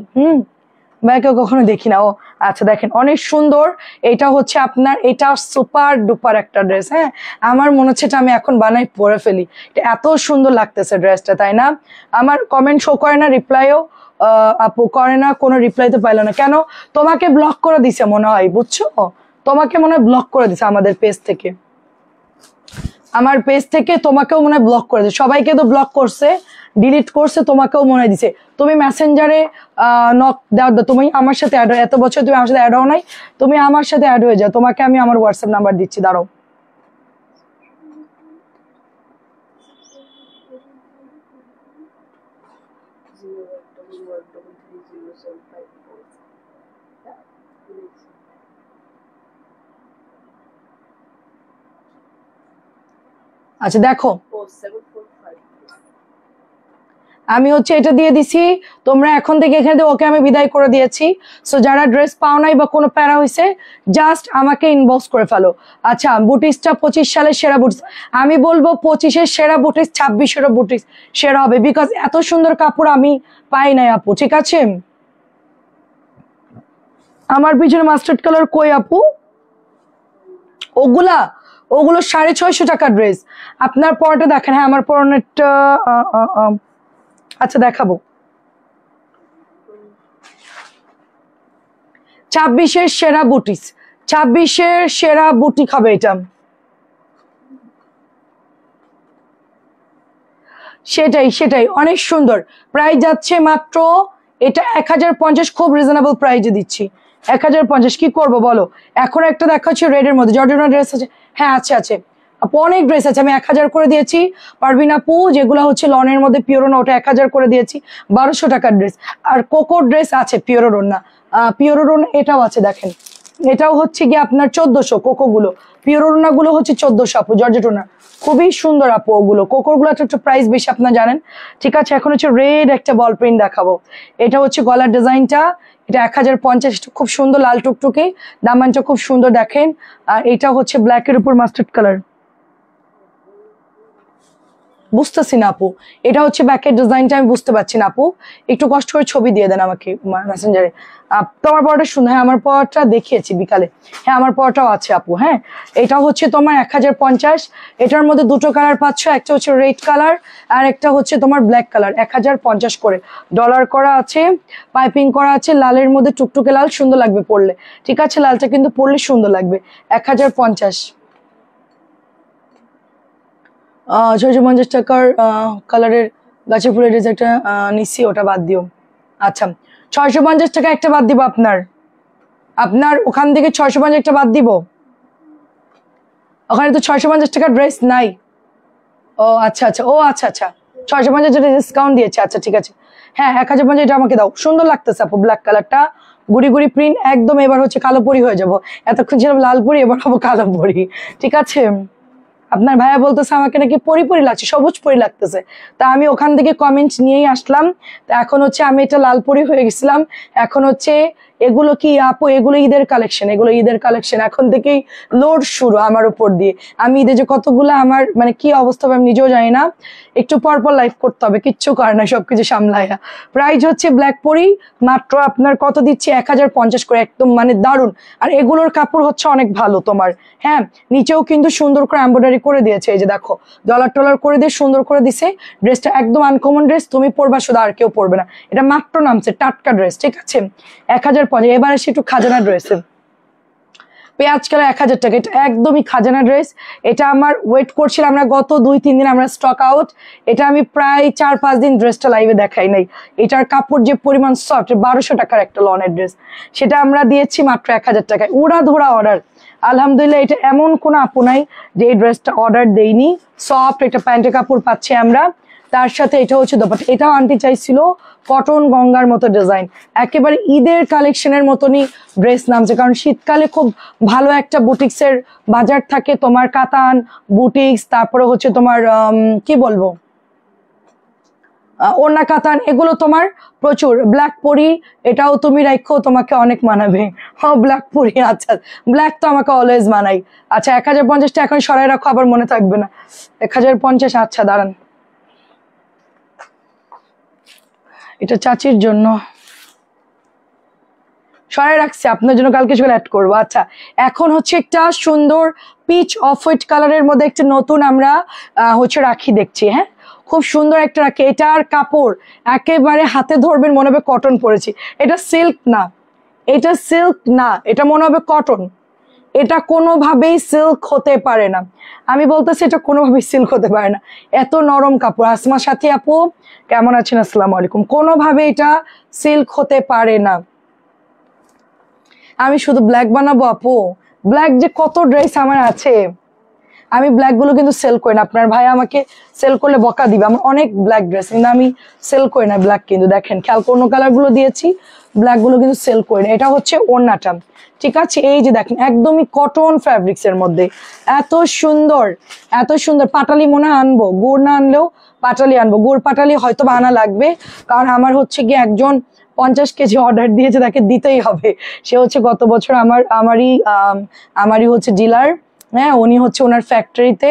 ভাইকে কখনো দেখি না। ও আচ্ছা, দেখেন অনেক সুন্দর, এটা হচ্ছে আপনার, এটা সুপার ডুপার একটা ড্রেস। হ্যাঁ, আমার মনে হচ্ছে এটা আমি এখন বানাই পরে ফেলি, এটা এত সুন্দর লাগতেছে ড্রেসটা, তাই না? আমার কমেন্ট শো করে না, রিপ্লাইও আপু করে না, কোনো রিপ্লাই তো পাইলো না কেন? তোমাকে ব্লক করে দিছে মনে হয়, বুঝছো, তোমাকে মনে হয় ব্লক করে দিছে আমাদের পেজ থেকে, আমার পেজ থেকে তোমাকেও মনে হয় ব্লক করে দিছে, সবাইকে তো ব্লক করছে, ডিলিট করছে, তোমাকেও মনে হয় দিছে। তুমি মেসেঞ্জারে নক দাও, তুমি আমার সাথে অ্যাড, এত বছর তুমি আমার সাথে অ্যাড হও নাই, তুমি আমার সাথে অ্যাড হয়ে যাও, তোমাকে আমি আমার হোয়াটসঅ্যাপ নাম্বার দিচ্ছি, দাঁড়াও। আচ্ছা দেখো, আমি হচ্ছে এটা দিয়ে দিছি, তোমরা এখন থেকে এখানে ওকে আমি বিদায় করে দিয়েছি। সো যারা ড্রেস পাও নাই বা কোনো প্যারা হয়েছে, জাস্ট আমাকে ইনবক্স করে ফেলো। আচ্ছা, বুটিসটা 25 সালের সেরা বুটিস, আমি বলবো 25-এর সেরা বুটিস 26-এরও বুটিস সেরা হবে, বিকজ এত সুন্দর কাপড় আমি পাই নাই আপু, ঠিক আছে। আমার পিছনে মাস্টার্ড কালার কই আপু? ওগুলো 650 টাকা ড্রেস। আপনার পরটা দেখেন, হ্যাঁ আমার পরনেরটা আচ্ছা দেখাবো, 26-এর সেরা বুটিস, 26-এর সেরা বুটিক হবে এটা। সেটাই অনেক সুন্দর, প্রাইস যাচ্ছে মাত্র এটা 1050, খুব রিজনেবল প্রাইসে দিচ্ছি 1050। কি করব বলো? এখন একটা দেখা হচ্ছে রেড এর মধ্যে, জর্ডানের ড্রেস আছে, হ্যাঁ আছে আপু, অনেক ড্রেস আছে, আমি 1000 করে দিয়েছি। পারভিন আপু যেগুলো হচ্ছে লনের মধ্যে পিওরন, ওটা 1000 করে দিয়েছি, 1200 টাকার ড্রেস। আর কোকো ড্রেস আছে, পিওরন না, পিওরন এটাও আছে, দেখেন এটাও হচ্ছে গিয়ে আপনার 1400, কোকো গুলো, পিওরোনা গুলো হচ্ছে 1400 আপু, জর্জেটোনা খুবই সুন্দর আপু, ওগুলো কোকোর গুলো একটু প্রাইস বেশি আপনার জানেন, ঠিক আছে। এখন হচ্ছে রেড একটা বল প্রিন্ট দেখাবো, এটা হচ্ছে গলার ডিজাইনটা, এটা 1050, খুব সুন্দর লাল টুকটুকে, দামানটা খুব সুন্দর দেখেন। আর এটা হচ্ছে ব্ল্যাকের উপর মাস্টার্ড কালার, বুঝতেছি না আপু, এটা হচ্ছে ব্যাকের ডিজাইনটা আমি বুঝতে পারছি না আপু, একটু কষ্ট করে ছবি দিয়ে দেন আমাকে মেসেঞ্জারে। তোমার পরটা শুনে, হ্যাঁ আমার পরটা দেখিয়েছি বিকালে, হ্যাঁ আমার পরটাও আছে আপু। হ্যাঁ, এটা হচ্ছে তোমার 1050, এটার মধ্যে দুটো কালার পাচ্ছ, একটা হচ্ছে রেড কালার আর একটা হচ্ছে তোমার ব্ল্যাক কালার, 1050 করে ডলার করা আছে, পাইপিং করা আছে, লালের মধ্যে টুকটুকে লাল, সুন্দর লাগবে পরলে, ঠিক আছে, লালটা কিন্তু পরলে সুন্দর লাগবে, 1050। 650 টাকার কালারের গাছের ফুলের ড্রেস একটা নিচ্ছি, ওটা বাদ দিও। আচ্ছা, 650 টাকা একটা বাদ দিব, আপনার ওখান থেকে 650 একটা বাদ দিব, ওখানে তো 650 টাকার ড্রেস নাই। ও আচ্ছা 650 যেটা ডিসকাউন্ট দিয়েছে, আচ্ছা ঠিক আছে, হ্যাঁ 1050 এটা আমাকে দাও, সুন্দর লাগতেছে আপু, ব্ল্যাক কালারটা গুড়ি গুড়ি প্রিন্ট একদম, এবার হচ্ছে কালো পরি হয়ে যাবো, এতক্ষণ ছিলাম লাল পরি, এবার হবো কালো পরি, ঠিক আছে। আপনার ভাইয়া বলতেছে আমাকে নাকি পরি লাগছে, সবুজ পরি লাগতেছে, তা আমি ওখান থেকে কমেন্ট নিয়েই আসলাম। তা এখন হচ্ছে আমি এটা লাল পরি হয়ে গেছিলাম, এখন হচ্ছে এগুলো কি আপু? এগুলো ঈদের কালেকশন, এগুলো ঈদের কালেকশন। এখন থেকেই লোড শুরু আমার উপর দিয়ে। আমি ঈদে যে কতগুলো আমার মানে কি অবস্থা হবে আমি নিজেও জানি না, একটু পর পর লাইভ করতে হবে, কিচ্ছু করে না, সবকিছু সামলাইয়া। প্রাইস হচ্ছে ব্ল্যাক পরি মাত্র আপনার কত দিচ্ছি, 1050 করে, একদম মানে দারুন। আর এগুলোর কাপড় হচ্ছে অনেক ভালো তোমার, হ্যাঁ। নিচেও কিন্তু সুন্দর করে এমব্রয়ডারি করে দিয়েছে, এই যে দেখো ডলার টলার করে দিয়ে সুন্দর করে দিছে। ড্রেসটা একদম আনকমন ড্রেস, তুমি পরবা, শুধু আর কেউ পরবে না। এটা মাত্র নামছে, টাটকা ড্রেস, ঠিক আছে, 1050। এবার আসি একটু খাজানা ড্রেসে, পেঁয়াজ কালার 1000 টাকা। এটা একদমই খাজানা ড্রেস। এটা আমার ওয়েট করছিলাম আমরা গত 2-3 দিন, আমরা স্টক আউট। এটা আমি প্রায় 4-5 দিন ড্রেসটা লাইভে দেখাই নাই। এটার কাপড় যে পরিমাণ সফট, 1200 টাকার একটা লনের ড্রেস, সেটা আমরা দিয়েছি মাত্র 1000 টাকায়। উড়া ধরা অর্ডার, আলহামদুলিল্লাহ। এটা এমন কোনো আপু নাই যে এই ড্রেসটা অর্ডার দেইনি। সফট একটা প্যান্টের কাপড় পাচ্ছি আমরা, তার সাথে এটা হচ্ছে দোপাট্টা। এটাও আনতে চাইছিল কটন গঙ্গার মতো ডিজাইন, একেবারে ঈদের কালেকশনের মতনই ড্রেস নামছে, কারণ শীতকালে খুব ভালো একটা বুটিক্সের বাজার থাকে তোমার, কাতান বুটিক্স, তারপরে হচ্ছে তোমার কি বলবো, ওড়না কাতান, এগুলো তোমার প্রচুর। ব্ল্যাক পরি, এটাও তুমি রাখো, তোমাকে অনেক মানাবে। হ্যাঁ ব্ল্যাক পরি, আচ্ছা ব্ল্যাক তো আমাকে অলওয়েজ মানাই। আচ্ছা 1050টা এখন সরাই রাখো, আবার মনে থাকবে না। 1050, আচ্ছা দাঁড়ান, এটা চাচির জন্য সরাই রাখছি, আপনার জন্য কালকে সকালে অ্যাড করবো। আচ্ছা এখন হচ্ছে একটা সুন্দর পিচ অফ হোয়াইট কালারের মধ্যে একটা নতুন আমরা হচ্ছে রাখি দেখছি, হ্যাঁ খুব সুন্দর একটা রাখি। এটার কাপড় একেবারে হাতে ধরবেন মনে হবে কটন পরেছি। এটা সিল্ক না, এটা সিল্ক না, এটা মনে হবে কটন। এটা কোনোভাবেই সিল্ক হতে পারে না, আমি বলতেছি এটা কোনোভাবেই সিল্ক হতে পারে না, এত নরম কাপড়। আসমা সাথী আপু কেমন আছেন? আসসালামু আলাইকুম। কোনোভাবে এটা সিল্ক হতে পারে না। আমি শুধু ব্ল্যাক বানাবো আপু? ব্ল্যাক যে কত ড্রেস আমার আছে, আমি ব্ল্যাক গুলো কিন্তু সেল করি না। আপনার ভাই আমাকে সেল করলে বকা দিবে, আমার অনেক ব্ল্যাক ড্রেস, কিন্তু আমি সেল করি না ব্ল্যাক। কিন্তু দেখেন খেয়াল অন্য কালার গুলো দিয়েছি, ব্ল্যাক গুলো কিন্তু সেল করি না। এটা হচ্ছে ওড়নাটা, ঠিক আছে। এই যে দেখেন একদমই কটন ফ্যাব্রিক্স এর মধ্যে, এত সুন্দর, এত সুন্দর। পাটালি মনে আনবো, গুড় না আনলেও পাটালি আনবো। গুড় পাটালি হয়তো আনা লাগবে, কারণ আমার হচ্ছে গিয়ে একজন 50 কেজি অর্ডার দিয়েছে, তাকে দিতেই হবে। সে হচ্ছে গত বছর আমারই হচ্ছে ডিলার, হ্যাঁ। উনি হচ্ছে ওনার ফ্যাক্টরিতে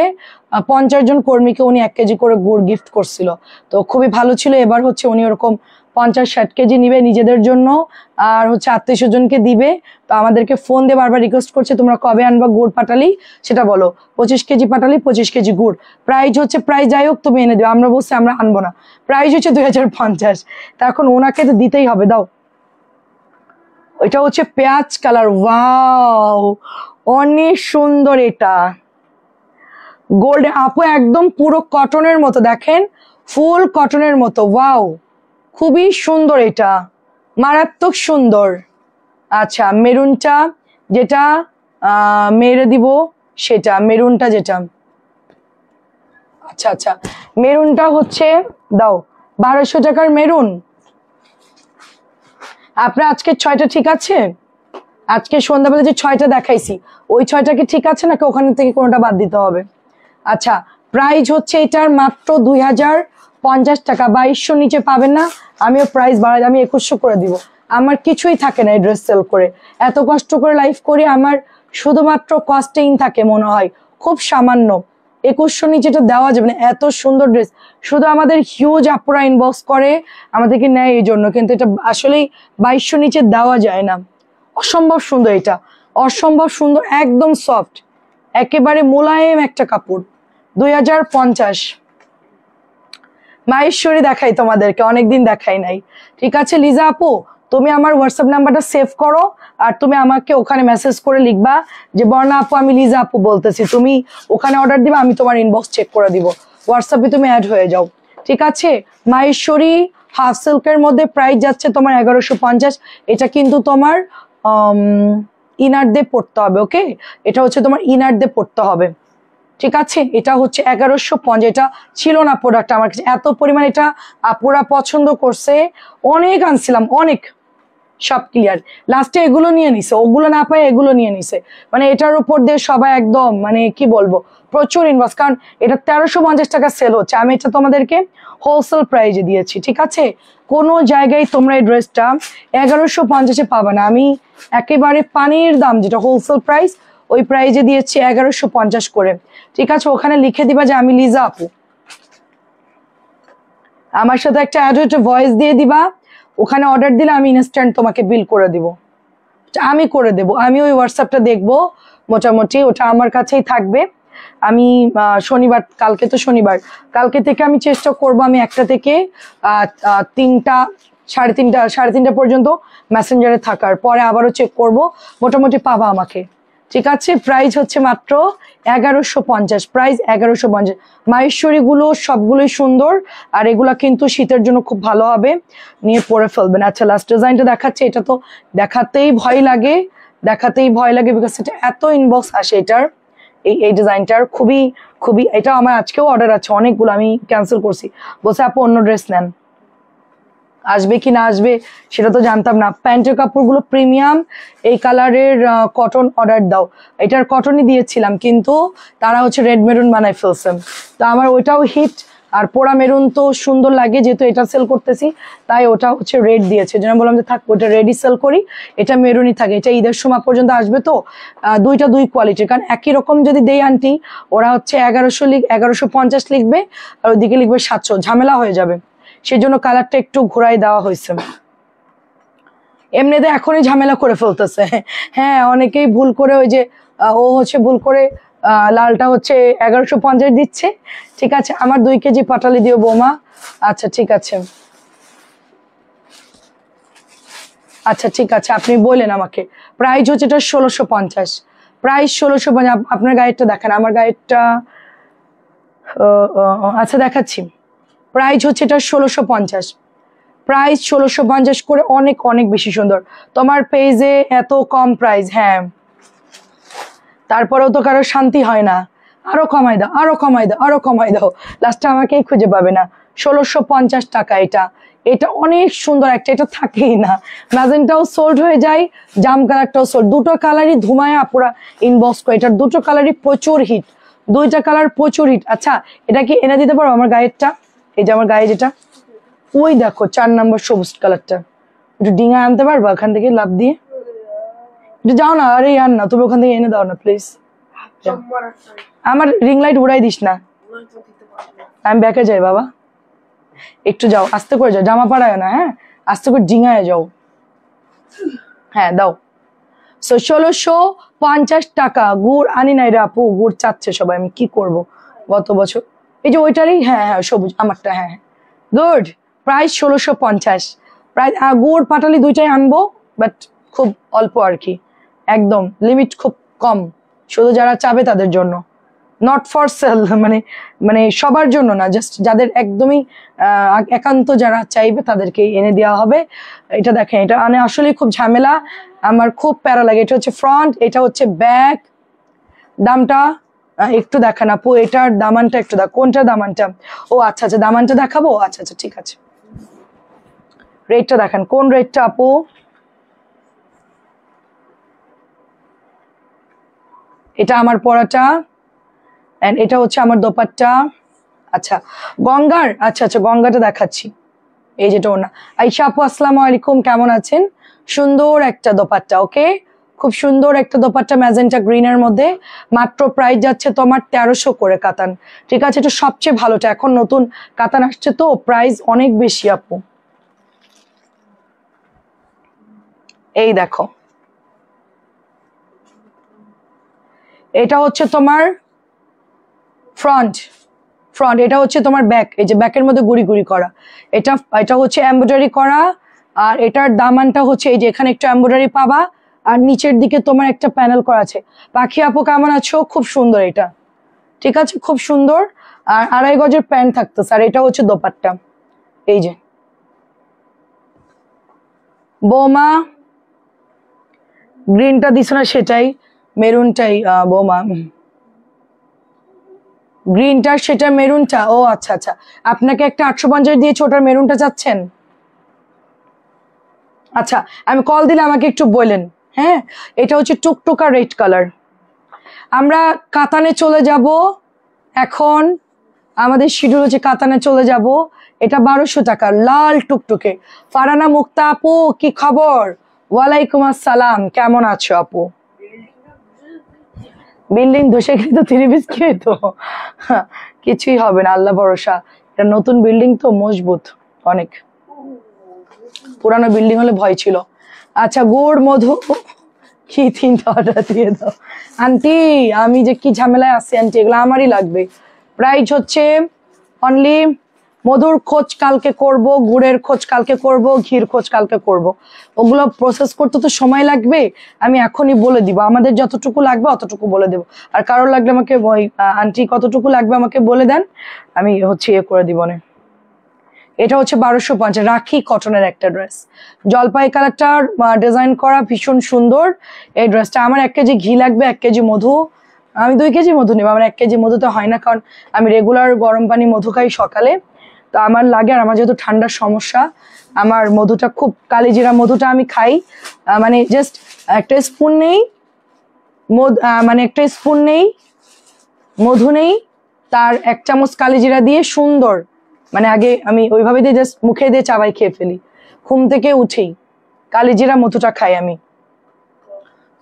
50 জন কর্মীকে উনি 1 কেজি করে গুড় গিফট করছিল, তো খুবই ভালো ছিল। এবার হচ্ছে উনি ওরকম 50-60 কেজি নিবে নিজেদের জন্য, আর হচ্ছে আত্মীয় স্বজনকে দিবে। তো আমাদেরকে ফোন দিয়ে বারবার রিকোয়েস্ট করছে তোমরা কবে আনবা গুড় পাটালি, সেটা বলো। 25 কেজি পাটালি, 25 কেজি গুড়। প্রাইস হচ্ছে প্রাইস যাই হোক তুমি এনে দিও, আমরা বলছি আমরা আনবো না। প্রাইস হচ্ছে 2050। তা এখন ওনাকে তো দিতেই হবে, দাও। ওইটা হচ্ছে পেঁয়াজ কালার, ওয়াও অনেক সুন্দর। এটা গোল্ড আপু, একদম পুরো কটনের মতো, দেখেন ফুল কটনের মতো, ওয়াও খুবই সুন্দর, এটা মারাত্মক সুন্দর। আচ্ছা মেরুনটা যেটা মেরে দিব, সেটা মেরুনটা যেটা, আচ্ছা আচ্ছা মেরুনটা হচ্ছে দাও 1200 টাকার মেরুন। আপনার আজকে 6টা ঠিক আছে? আজকে সন্ধ্যাবেলা যে 6টা দেখাইছি, ওই 6টা কি ঠিক আছে নাকি ওখানে থেকে কোনোটা বাদ দিতে হবে? আচ্ছা প্রাইস হচ্ছে এটার মাত্র 2050 টাকা, 2200 নিচে পাবেন না। আমিও প্রাইস বাড়াই, আমি 2100 করে দিব। আমার কিছুই থাকে না এই ড্রেস সেল করে, এত কষ্ট করে লাইভ করি, আমার শুধুমাত্র কস্টিং থাকে মনে হয় খুব সামান্য। 2100 নিচে এটা দেওয়া যাবে না, এত সুন্দর ড্রেস। শুধু আমাদের হিউজ আপুরা ইনবক্স করে, আমাদেরকে নেয় এই জন্য, কিন্তু এটা আসলেই 2200 নিচে দেওয়া যায় না। অসম্ভব সুন্দর, এটা অসম্ভব সুন্দর, একদম সফট, একেবারে মোলায়েম একটা কাপড়। 2050। মাহেশ্বরী দেখাই তোমাদেরকে, অনেকদিন দেখাই নাই, ঠিক আছে। লিজা আপু তুমি আমার হোয়াটসঅ্যাপ নাম্বারটা সেভ করো, আর তুমি আমাকে ওখানে মেসেজ করে লিখবা যে বর্ণা আপু আমি লিজা আপু বলতেছি, তুমি ওখানে অর্ডার দিবা, আমি তোমার ইনবক্স চেক করে দিব, হোয়াটসঅ্যাপে তুমি অ্যাড হয়ে যাও, ঠিক আছে। মাহেশ্বরী হাফ সিল্কের মধ্যে প্রাইস যাচ্ছে তোমার 1150। এটা কিন্তু তোমার ইনার দিয়ে পড়তে হবে, ওকে। এটা হচ্ছে তোমার ইনার দিয়ে পড়তে হবে, ঠিক আছে। এটা হচ্ছে 1150। এটা ছিল না প্রোডাক্ট আমার কাছে এত পরিমাণ, এটা আপুরা পছন্দ করছে, অনেক আনছিলাম, অনেক, সব ক্লিয়ার। লাস্টে এগুলো নিয়ে নিছে, ওগুলো না পায় এগুলো নিয়ে নিছে, মানে এটার উপর দিয়ে সবাই একদম মানে কি বলবো প্রচুর ইনবক্স, কারণ এটা 1350 টাকা সেল হচ্ছে, আমি এটা তোমাদেরকে হোলসেল প্রাইজে দিয়েছি, ঠিক আছে? কোনো জায়গায় তোমরা এই ড্রেসটা 1150-এ পাবে না, আমি একেবারে পানির দাম যেটা হোলসেল প্রাইস ওই প্রাইজে দিয়েছি 1150 করে, ঠিক আছে? ওখানে লিখে দিবা যে আমি লিজা আপু, আমার সাথে একটা অ্যাড ভয়েস দিয়ে দিবা, ওখানে অর্ডার দিলে আমি ইনস্ট্যান্ট তোমাকে বিল করে দিব, আমি করে দেব, আমি ওই হোয়াটসঅ্যাপটা দেখবো, মোটামুটি ওটা আমার কাছেই থাকবে। আমি শনিবার, কালকে তো শনিবার, কালকে থেকে আমি চেষ্টা করব আমি 1টা থেকে 3টা, সাড়ে তিনটা পর্যন্ত মেসেঞ্জারে থাকার, পরে আবারও চেক করব, মোটামুটি পাবা আমাকে, ঠিক আছে? প্রাইস হচ্ছে মাত্র 1150, প্রাইস 1150। মাহেশ্বরীগুলো সবগুলোই সুন্দর, আর এগুলা কিন্তু শীতের জন্য খুব ভালো হবে, নিয়ে পরে ফেলবেন। আচ্ছা, লাস্ট ডিজাইনটা দেখাচ্ছে, এটা তো দেখাতেই ভয় লাগে, বিকজ এটা এত ইনবক্স আসে এটার, এই ডিজাইনটার খুবই খুবই, এটা আমার আজকেও অর্ডার আছে অনেকগুলো, আমি ক্যান্সেল করছি, বলছে আপু অন্য ড্রেস নেন, আসবে কি না আসবে সেটা তো জানতাম না। প্যান্টের কাপড়গুলো প্রিমিয়াম, এই কালারের কটন অর্ডার দাও, এটার কটনই দিয়েছিলাম, কিন্তু তারা হচ্ছে রেড মেরুন বানাই ফেলছে, তো আমার ওইটাও হিট, আর পোড়া মেরুন তো সুন্দর লাগে, যেহেতু এটা সেল করতেছি তাই ওটা হচ্ছে রেড দিয়েছে, যেন বললাম যে থাক ওটা রেডই সেল করি, এটা মেরুনই থাকে, এটা ঈদের সময় পর্যন্ত আসবে, তো দুইটা দুই কোয়ালিটির, কারণ একই রকম যদি দেই আন্টি, ওরা হচ্ছে 1150 লিখবে আর ওইদিকে লিখবে 700, ঝামেলা হয়ে যাবে, সেজন্য কালারটা একটু ঘোরাই দেওয়া হয়েছে। এমনিতে এখনই ঝামেলা করে ফেলতেছে, হ্যাঁ অনেকেই ভুল করে, ওই যে ও হচ্ছে ভুল করে লালটা হচ্ছে 1150 দিচ্ছে, ঠিক আছে? আমার 2 কেজি পাটালি দিও বৌমা, আচ্ছা ঠিক আছে, আচ্ছা ঠিক আছে, আপনি বললেন আমাকে, প্রাইস হচ্ছে এটা 1650, প্রাইস 1650। আপনার গায়েরটা দেখেন, আমার গায়েরটা, আচ্ছা দেখাচ্ছি, প্রাইস হচ্ছে এটা 1650, প্রাইস 1650 করে, অনেক অনেক বেশি সুন্দর। তোমার পেজে এত কম প্রাইস, হ্যাঁ তারপরেও তো কারো শান্তি হয় না, আরো কমাই দাও, আরো কমাই দাও, আরো কমাই দাও, লাস্টে আমাকেই খুঁজে পাবে না। 1650 টাকা এটা, এটা অনেক সুন্দর একটা, এটা থাকেই না, ম্যাজেন্টাও সোল্ড হয়ে যায়, জাম কালারটাও সোল্ড, দুটো কালারই ধুমায় আপুরা ইনবক্স করে, এটার দুটো কালারই প্রচুর হিট, দুইটা কালার প্রচুর হিট। আচ্ছা এটা কি এনে দিতে পারো আমার গায়েরটা, এই যে আমার গায়ে যেটা, ওই দেখো 4 নম্বর সবুজ কালারটা, একটু ডিঙা আনতে পারবা ওখান থেকে লাভ দিয়ে, একটু যাও না, আরে আন না, তুমি ওখান থেকে এনে দাও না প্লিজ, আমার রিং লাইট উড়াই দিস না, আমি ব্যাকে যাই বাবা, একটু যাও, আস্তে করে যাও, জামা পাড়ায় না, হ্যাঁ আস্তে করে ডিঙায় যাও, হ্যাঁ দাও। 1650 টাকা, গুড় আনি নাই রে আপু, গুড় চাচ্ছে সবাই, আমি কি করব, গত বছর এই যে ওইটারই, হ্যাঁ হ্যাঁ সবুজ আমারটা, হ্যাঁ গুড, প্রাইস 1650, প্রাইস গুড় পাটালি দুইটাই আনবো, বাট খুব অল্প আর কি, একদম লিমিট খুব কম, শুধু যারা চাবে তাদের জন্য, নট ফর সেল, মানে মানে সবার জন্য না, জাস্ট যাদের একদমই একান্ত যারা চাইবে তাদেরকে এনে দেওয়া হবে। এটা দেখেন, এটা মানে আসলে খুব ঝামেলা, আমার খুব প্যারা লাগে। এটা হচ্ছে ফ্রন্ট, এটা হচ্ছে ব্যাক, দামটা একটু দেখান আপু, এটার দামানটা একটু দেখ, কোনটার দামানটা, ও আচ্ছা আচ্ছা দামানটা দেখাবো, আচ্ছা আচ্ছা ঠিক আছে, রেটটা দেখান, কোন রেটটা আপু, এটা আমার পরাটা, এন্ড এটা হচ্ছে আমার দোপাট্টা, আচ্ছা গঙ্গার, আচ্ছা আচ্ছা গঙ্গাটা দেখাচ্ছি, এই যেটা ওনা। আইসা আপু আসসালামু আলাইকুম, কেমন আছেন? সুন্দর একটা দোপাট্টা, ওকে খুব সুন্দর একটা দোপাট্টা ম্যাজেন্টা গ্রিনের মধ্যে, মাত্র প্রাইস যাচ্ছে তোমার 1300 করে কাতান, ঠিক আছে? এটা সবচেয়ে ভালোটা, এখন নতুন কাতান আসছে তো প্রাইস অনেক বেশি আপু। এই দেখো, এটা হচ্ছে তোমার ফ্রন্ট, এটা হচ্ছে তোমার ব্যাক, এই যে ব্যাকের মধ্যে গুড়ি গুড়ি করা, এটা হচ্ছে এমব্রয়ডারি করা, আর এটার দামানটা হচ্ছে এই যে এখানে একটু এমব্রয়ডারি পাবা, আর নিচের দিকে তোমার একটা প্যানেল করা আছে। পাখি আপু কেমন আছো? খুব সুন্দর এটা, ঠিক আছে খুব সুন্দর, আর 2.5 গজের প্যান্ট থাকতেছে, আর এটা হচ্ছে দোপাট্টা, এই যে বৌমা গ্রিনটা দিছ না, সেটাই মেরুনটাই বৌমা, গ্রিনটা সেটা মেরুনটা, ও আচ্ছা আচ্ছা, আপনাকে একটা 850 দিয়েছে, ওটার মেরুনটা চাচ্ছেন? আচ্ছা আমি কল দিলে আমাকে একটু বলেন, হ্যাঁ এটা হচ্ছে টুকটুকা রেড কালার, আমরা কাতানে চলে যাব এখন। আমাদের শিডিউল হচ্ছে কাতানে চলে যাব। এটা 1200 টাকা, লাল টুকটুকে। ফারানা মুক্তা আপু, কি খবর? ওয়ালাইকুম আসসালাম, কেমন আছো আপু? বিল্ডিং ধসে গেলে তো 3 পিস কি তো কিছুই হবে না, আল্লাহ ভরসা। এটা নতুন বিল্ডিং তো মজবুত অনেক, পুরানো বিল্ডিং হলে ভয় ছিল। আচ্ছা, গুড় মধু কি 3টা অর্ডার দিয়ে দাও আন্টি। আমি যে কি ঝামেলায় আছি আন্টি, এগুলো আমারই লাগবে। প্রাইস হচ্ছে অনলি, মধুর খোঁজ কালকে করব, গুড়ের খোঁজ কালকে করব, ঘির খোঁজ কালকে করব। ওগুলো প্রসেস করতে তো সময় লাগবে, আমি এখনই বলে দিব। আমাদের যতটুকু লাগবে অতটুকু বলে দেবো। আর কারোর লাগলে আমাকে ওই আন্টি কতটুকু লাগবে আমাকে বলে দেন, আমি হচ্ছে ইয়ে করে দিব না। এটা হচ্ছে 1250, রাখি কটনের একটা ড্রেস, জলপাই কালারটার ডিজাইন করা, ভীষণ সুন্দর এই ড্রেসটা। আমার 1 কেজি ঘি লাগবে, 1 কেজি মধু। আমি 2 কেজি মধু নেব, আমার 1 কেজি মধুতে হয় না, কারণ আমি রেগুলার গরম পানি মধু খাই সকালে, তো আমার লাগে। আর আমার যেহেতু ঠান্ডার সমস্যা, আমার মধুটা খুব, কালিজিরা মধুটা আমি খাই, মানে জাস্ট একটা স্পুন নেই মানে একটা স্পুন নেই মধু নেই, তার 1 চামচ কালিজিরা দিয়ে সুন্দর, মানে আগে আমি ওইভাবে দিয়ে জাস্ট মুখে দিয়ে চাবাই খেয়ে ফেলি। ঘুম থেকে উঠেই কালিজিরা মধুটা খাই আমি,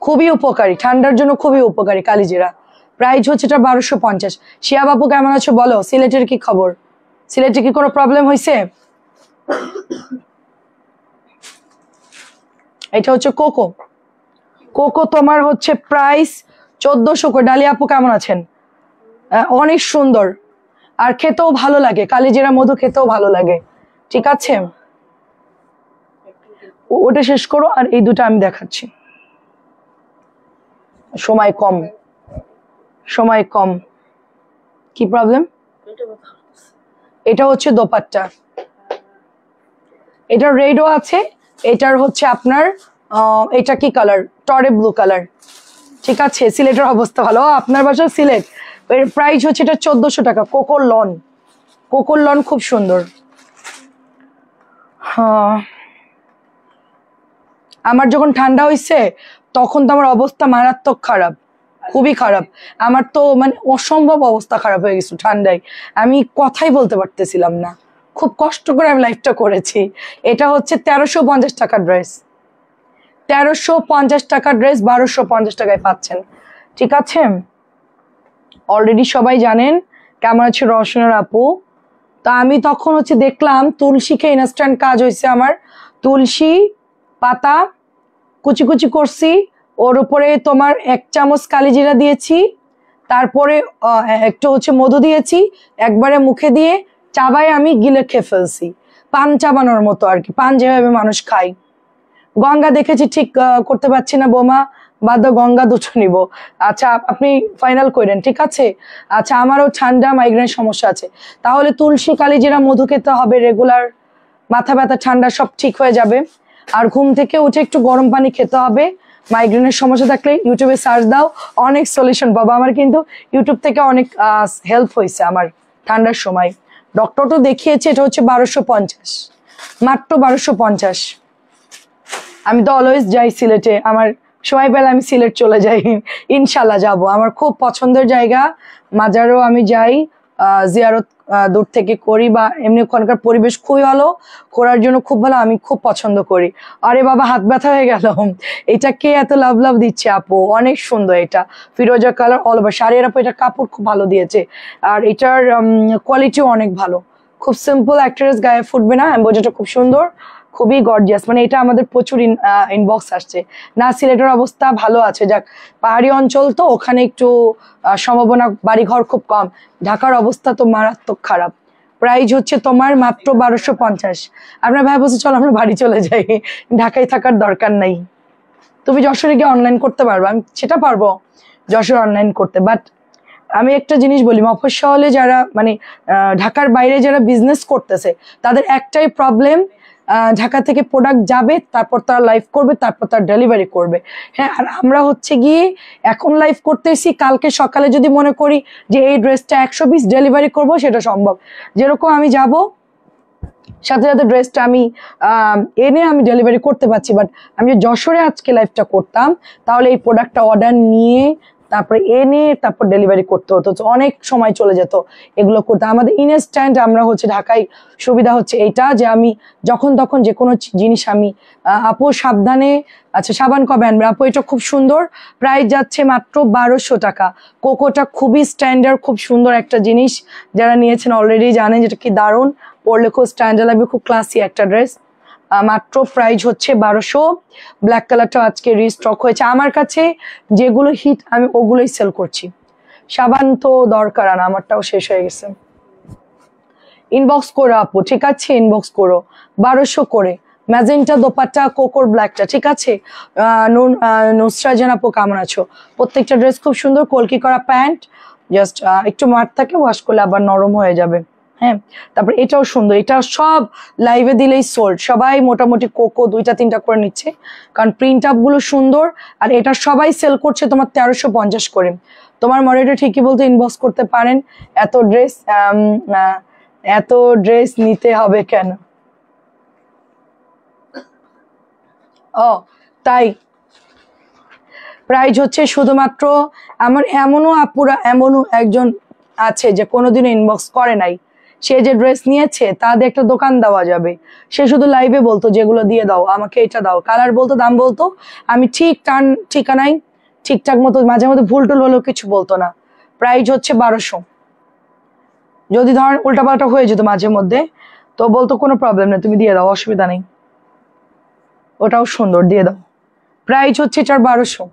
খুবই উপকারী, ঠান্ডার জন্য খুবই উপকারী কালিজিরা। প্রাইস হচ্ছে এটা 1250। শিয়া বাবু কেমন আছো বলো? সিলেটের কি খবর? সিলেটে কি কোনো প্রবলেম হয়েছে? এটা হচ্ছে কোকো। কোকো তোমার হচ্ছে প্রাইস 1400 করে। ডালিয়া আপু কেমন আছেন? অনেক সুন্দর, আর খেতেও ভালো লাগে, কালিজিরা মধু খেতেও ভালো লাগে। ঠিক আছে, ওটা শেষ করো, আর এই দুটো আমি দেখাচ্ছি। সময় কম, সময় কম। কি প্রবলেম? এটা হচ্ছে দোপাট্টা, এটা রেডও আছে, এটার হচ্ছে আপনার এটা কি কালার? টরে ব্লু কালার। ঠিক আছে, সিলেটের অবস্থা ভালো, আপনার বাসা সিলেট। এর প্রাইস হচ্ছে এটা 1400 টাকা। কোকোর লন, কোকোর লন খুব সুন্দর। হ্যাঁ, আমার যখন ঠান্ডা হয়েছে তখন তো আমার অবস্থা মারাত্মক খারাপ, খুবই খারাপ। আমার তো মানে অসম্ভব অবস্থা খারাপ হয়ে গেছে ঠান্ডায়, আমি কথাই বলতে পারতেছিলাম না। খুব কষ্ট করে আমি লাইফটা করেছি। এটা হচ্ছে 1350 টাকার ড্রেস, 1350 টাকার ড্রেস 1250 টাকায় পাচ্ছেন। ঠিক আছে, অলরেডি সবাই জানেন কেমন আছে রওশনের আপু। তা আমি তখন হচ্ছে দেখলাম তুলসীকে ইনস্ট্যান্ট কাজ হয়েছে আমার। তুলসী পাতা কুচি কুচি করছি, ওর উপরে তোমার 1 চামচ কালিজিরা দিয়েছি, তারপরে একটু হচ্ছে মধু দিয়েছি, একবারে মুখে দিয়ে চাবায় আমি গিলে খেয়ে ফেলছি, পান চাবানোর মতো আর কি, পান যেভাবে মানুষ খায়। গঙ্গা দেখেছি ঠিক করতে পারছি না বোমা, বাধ্য গঙ্গা দুটো নিব। আচ্ছা, আপনি ফাইনাল করেন, ঠিক আছে? আচ্ছা, আমারও ঠান্ডা মাইগ্রেন সমস্যা আছে, তাহলে তুলসী কালিজিরা মধু খেতে হবে রেগুলার, মাথা ব্যথা ঠান্ডা সব ঠিক হয়ে যাবে। আর ঘুম থেকে উঠে একটু গরম পানি খেতে হবে। মাইগ্রেনের সমস্যা থাকলে ইউটিউবে সার্চ দাও, অনেক সলিউশন পাবো। আমার কিন্তু ইউটিউব থেকে অনেক হেল্প হয়েছে আমার ঠান্ডার সময়। ডক্টর তো দেখিয়েছে, এটা হচ্ছে 1250, মাত্র 1250। আমি তো অলওয়েজ যাই সিলেটে, আমার সময় পেলে আমি সিলেট চলে যাই, ইনশাল্লাহ যাব। আমার খুব পছন্দের জায়গা, মাজারও আমি যাই, জিয়ারত দূর থেকে করি, বা এমনি ওখানকার পরিবেশ খুবই ভালো, ঘোরার জন্য খুব ভালো, আমি খুব পছন্দ করি। আরে বাবা, হাত ব্যথা হয়ে গেল, এটা কে এত লাভ লাভ দিচ্ছে আপু? অনেক সুন্দর, এটা ফিরোজা কালার অল ওভার শাড়ি। আপু এটা কাপড় খুব ভালো দিয়েছে, আর এটার কোয়ালিটিও অনেক ভালো, খুব সিম্পল একটা ড্রেস, গায়ে ফুটবে না, এমব্রয়ডারিটা খুব সুন্দর, খুবই গর্জিয়াস। মানে এটা আমাদের প্রচুর ইনবক্স আসছে না। সিলেটের অবস্থা ভালো আছে, যাক, পাহাড়ি অঞ্চল তো ওখানে একটু সম্ভাবনা, বাড়িঘর খুব কম। ঢাকার অবস্থা তো মারাত্মক খারাপ। প্রাইস হচ্ছে তোমার মাত্র 1250। আপনার ভাই বলছে চলো আমরা বাড়ি চলে যাই, ঢাকায় থাকার দরকার নাই। তুমি যশোরে গিয়ে অনলাইন করতে পারবে, আমি সেটা পারবো যশোরে অনলাইন করতে, বাট আমি একটা জিনিস বলি, মফস্বলে যারা মানে ঢাকার বাইরে যারা বিজনেস করতেছে, তাদের একটাই প্রবলেম, ঢাকা থেকে প্রোডাক্ট যাবে, তারপর তারা লাইভ করবে, তারপর তার ডেলিভারি করবে। হ্যাঁ, আর আমরা হচ্ছে গিয়ে এখন লাইভ করতেছি, কালকে সকালে যদি মনে করি যে এই ড্রেসটা 100 পিস ডেলিভারি করব, সেটা সম্ভব। যেরকম আমি যাব, সাথে সাথে ড্রেসটা আমি এনে আমি ডেলিভারি করতে পারছি, বাট আমি যশোরে আজকে লাইভটা করতাম, তাহলে এই প্রোডাক্টটা অর্ডার নিয়ে তারপরে এনে তারপর ডেলিভারি করতে হতো, তো অনেক সময় চলে যেত এগুলো করতে। আমাদের ইনস্ট্যান্ট আমরা হচ্ছে ঢাকায় সুবিধা হচ্ছে এইটা যে আমি যখন তখন যে কোনো জিনিস আমি আপু সাবধানে, আচ্ছা সাবান কবে আনবে আপু? এটা খুব সুন্দর, প্রাইস যাচ্ছে মাত্র 1200 টাকা। কোকোটা খুবই স্ট্যান্ডার্ড, খুব সুন্দর একটা জিনিস, যারা নিয়েছেন অলরেডি জানেন যেটা কি দারুণ, পরলে খুব স্ট্যান্ডার্ড লাগবে, খুব ক্লাসি একটা ড্রেস। মাত্র প্রাইস হচ্ছে 1200। ব্ল্যাক কালারটা আজকে রিস্টক হয়েছে আমার কাছে, যেগুলো হিট আমি ওগুলোই সেল করছি। সাবান তো দরকার না, আমারটাও শেষ হয়ে গেছে। ইনবক্স করো আপু, ঠিক আছে ইনবক্স করো, 1200 করে। ম্যাজেন্টা দোপাট্টা কোকোর ব্ল্যাকটা, ঠিক আছে। নুসরা জান আপু কেমন আছো? প্রত্যেকটা ড্রেস খুব সুন্দর, কলকি করা প্যান্ট, জাস্ট একটু মাঠ থাকে, ওয়াশ করলে আবার নরম হয়ে যাবে। হ্যাঁ, তারপর এটাও সুন্দর, এটা সব লাইভে দিলেই সোল্ড, সবাই মোটামুটি কোকো 2টা 3টা করে নিচ্ছে, কারণ প্রিন্ট আপ গুলো সুন্দর। আর এটা সবাই সেল করছে তোমার 1350 করে। তোমার মডেলটা ঠিকই বলতে, ইনবক্স করতে পারেন। এত ড্রেস নিতে হবে কেন? ও তাই, প্রাইস হচ্ছে শুধুমাত্র, আমার এমনও আপুরা, এমনও একজন আছে যে কোনোদিনও ইনবক্স করে নাই, সে যে ড্রেস নিয়েছে তাদের একটা দোকান দেওয়া যাবে, সে শুধু লাইভে বলতো যেগুলো দিয়ে দাও আমাকে, এটা দাও, কালার বলতো, দাম বলতো, আমি ঠিক ঠিকানাই ঠিকঠাক মতো, মাঝে মধ্যে ভুল টুল হলেও কিছু বলতো না। প্রাইস হচ্ছে 1200। যদি ধরেন উল্টাপাল্টা হয়ে যেত মাঝে মধ্যে, তো বলতো কোনো প্রবলেম নেই, তুমি দিয়ে দাও, অসুবিধা নেই, ওটাও সুন্দর, দিয়ে দাও। প্রাইস হচ্ছে এটার 1200।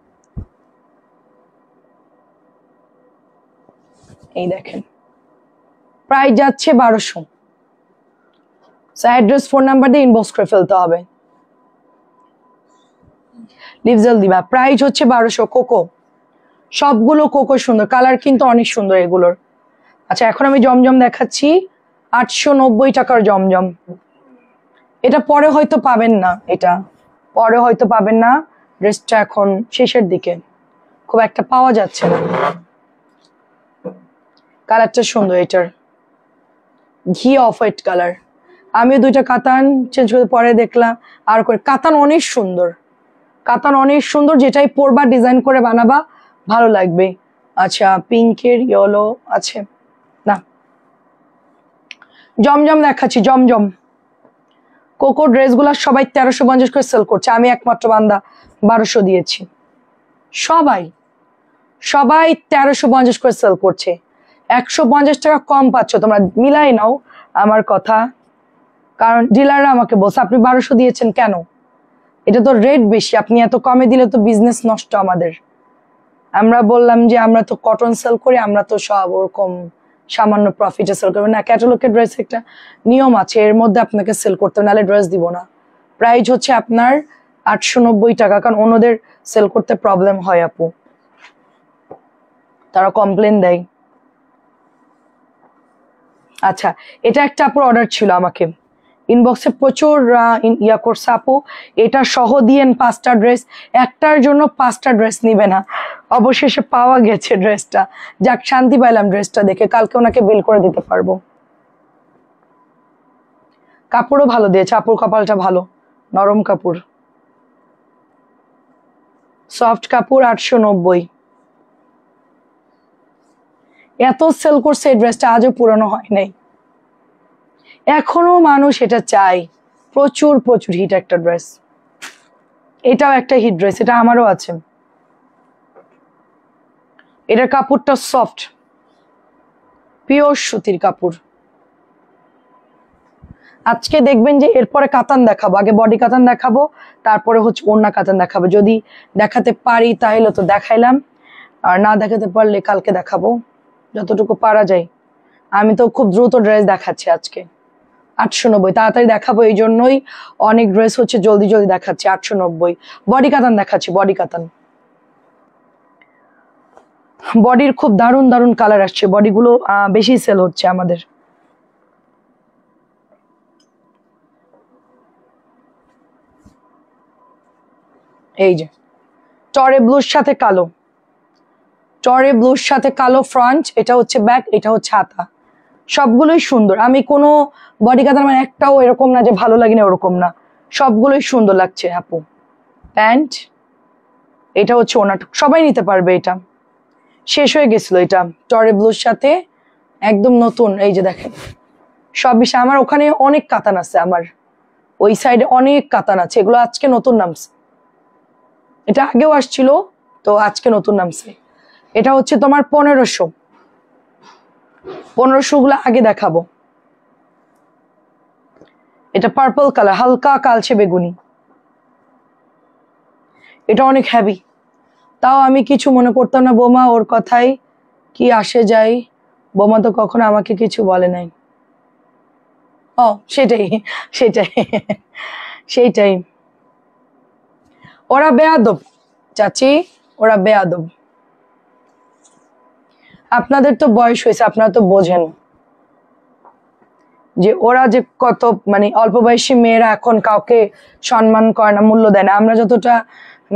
এই দেখেন প্রাইস যাচ্ছে 1200। অ্যাড্রেস ফোন নাম্বার দিয়ে ইনবক্স করে ফেলতে হবে। লিভজেল দিবা, প্রাইস হচ্ছে 1200। কোকো, সবগুলো কোকো সুন্দর, কালার কিন্তু অনেক সুন্দর এগুলোর। আচ্ছা এখন আমি জমজম দেখাচ্ছি, 890 টাকার জমজম। এটা পরে হয়তো পাবেন না, এটা পরে হয়তো পাবেন না, ড্রেসটা এখন শেষের দিকে খুব একটা পাওয়া যাচ্ছে না। কালারটা সুন্দর, এটার ঘি অফ হোয়াইট কালার। আমিও 2টা কাতান চেঞ্জ করে পরে দেখলাম, আর করে কাতান অনেক সুন্দর, কাতান অনেক সুন্দর, যেটাই পরবা ডিজাইন করে বানাবা ভালো লাগবে। আচ্ছা পিঙ্কের ইয়েলো আছে না, জমজম দেখাচ্ছি, জমজম কোকো ড্রেসগুলা সবাই 1350 করে সেল করছে, আমি একমাত্র বান্দা 1200 দিয়েছি। সবাই সবাই 1350 করে সেল করছে, 150 টাকা কম পাচ্ছ তোমরা, মিলাই নাও আমার কথা, কারণ ডিলাররা আমাকে বলছে আপনি 1200 দিয়েছেন কেন, এটা তো রেট বেশি, আপনি এত কমে দিলে তো বিজনেস নষ্ট আমাদের। আমরা বললাম যে আমরা তো কটন সেল করি, আমরা তো সব ওরকম সামান্য প্রফিটে সেল করবো না, ক্যাটালগের ড্রেস একটা নিয়ম আছে, এর মধ্যে আপনাকে সেল করতে হবে, নাহলে ড্রেস দিব না। প্রাইস হচ্ছে আপনার 890 টাকা, কারণ অন্যদের সেল করতে প্রবলেম হয় আপু, তারা কমপ্লেন দেয়। আচ্ছা এটা একটা আপুর অর্ডার ছিল আমাকে, ইনবক্সে প্রচুর ইয়া করছে আপু, এটা সহ দিয়েন 5টা ড্রেস, একটার জন্য 5টা ড্রেস নিবে না, অবশেষে পাওয়া গেছে ড্রেসটা, যাক শান্তি পাইলাম ড্রেসটা দেখে, কালকে ওনাকে বিল করে দিতে পারবো। কাপড়ও ভালো দিয়েছে আপুর, কপালটা ভালো, নরম কাপড়, সফট কাপড়, 890। এত সেল করছে এই ড্রেসটা, আজও পুরানো হয় নাই, এখনো মানুষ এটা চায়, প্রচুর প্রচুর হিট একটা ড্রেস, এটাও একটা হিট ড্রেস, এটা আমারও আছে। এটার কাপড়টা সফট, পিওর সুতির কাপড়। আজকে দেখবেন যে এরপরে কাতান দেখাবো, আগে বডি কাতান দেখাবো, তারপরে হচ্ছে ওড়না কাতান দেখাবো, যদি দেখাতে পারি তাহলে তো দেখাইলাম, আর না দেখাতে পারলে কালকে দেখাবো, যতটুকু পারা যায়। আমি তো খুব দ্রুত ড্রেস দেখাচ্ছি আজকে, 890 তাড়াতাড়ি দেখাবো, এই জন্যই অনেক ড্রেস হচ্ছে জলদি জলদি দেখাচ্ছি। 890 বডি কাতান দেখাচ্ছি, বডি কাতান, বডির খুব দারুণ দারুণ কালার আসছে, বডিগুলো বেশি সেল হচ্ছে আমাদের। এই যে টরে ব্লুর সাথে কালো, টরে ব্লুর সাথে কালো ফ্রন্ট, এটা হচ্ছে ব্যাক, এটা হচ্ছে হাতা, সবগুলোই সুন্দর। আমি কোনো বডি কাতান মানে একটাও এরকম না যে ভালো লাগে না, ওরকম না, সবগুলোই সুন্দর লাগছে আপু। প্যান্ট, এটা হচ্ছে ওনাটা, সবাই নিতে পারবে এটা, শেষ হয়ে গেছিল এটা, টরে ব্লুর সাথে একদম নতুন। এই যে দেখেন সব বিষয়, আমার ওখানে অনেক কাতান আছে, আমার ওই সাইডে অনেক কাতান আছে, এগুলো আজকে নতুন নামছে, এটা আগেও আসছিল তো আজকে নতুন নামছে। এটা হচ্ছে তোমার 1500, 1500 গুলো আগে দেখাবো। এটা পার্পল কালার, হালকা কালচে বেগুনি, এটা অনেক হ্যাভি। তাও আমি কিছু মনে করতাম না, বোমা ওর কথাই কি আসে যায়, বোমা তো কখনো আমাকে কিছু বলে নাই। ও সেটাই সেটাই সেইটাই, ওরা বেয়াদব চাচি, ওরা বেয়াদব। আপনাদের তো বয়স হয়েছে, আপনারা তো বোঝেন যে ওরা যে কত, মানে অল্প বয়সী মেয়েরা এখন কাউকে সম্মান করে না, মূল্য দেয় না। আমরা যতটা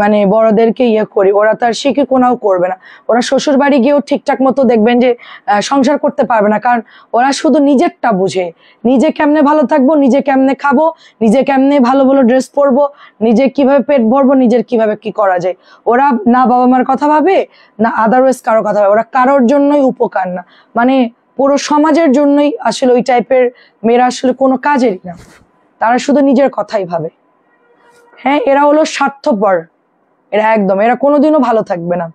মানে বড়দেরকে ইয়ে করি, ওরা তার শিখে কোনাও করবে না। ওরা শ্বশুর বাড়ি গিয়েও ঠিকঠাক মতো দেখবেন যে সংসার করতে পারবে না, কারণ ওরা শুধু নিজেরটা বুঝে, নিজে কেমনে ভালো থাকবো, নিজে কেমনে খাবো, নিজে কেমনে ভালো ভালো ড্রেস পরবো, নিজে কিভাবে পেট ভরবো, নিজের কিভাবে কি করা যায়। ওরা না বাবা মার কথা ভাবে, না আদারওয়াইজ কারোর কথা ভাবে, ওরা কারোর জন্যই উপকার না, মানে পুরো সমাজের জন্যই আসলে ওই টাইপের মেয়েরা আসলে কোনো কাজেরই না, তারা শুধু নিজের কথাই ভাবে। হ্যাঁ, এরা হলো স্বার্থপর, এরা একদম, এরা কোনোদিনও ভালো থাকবে না।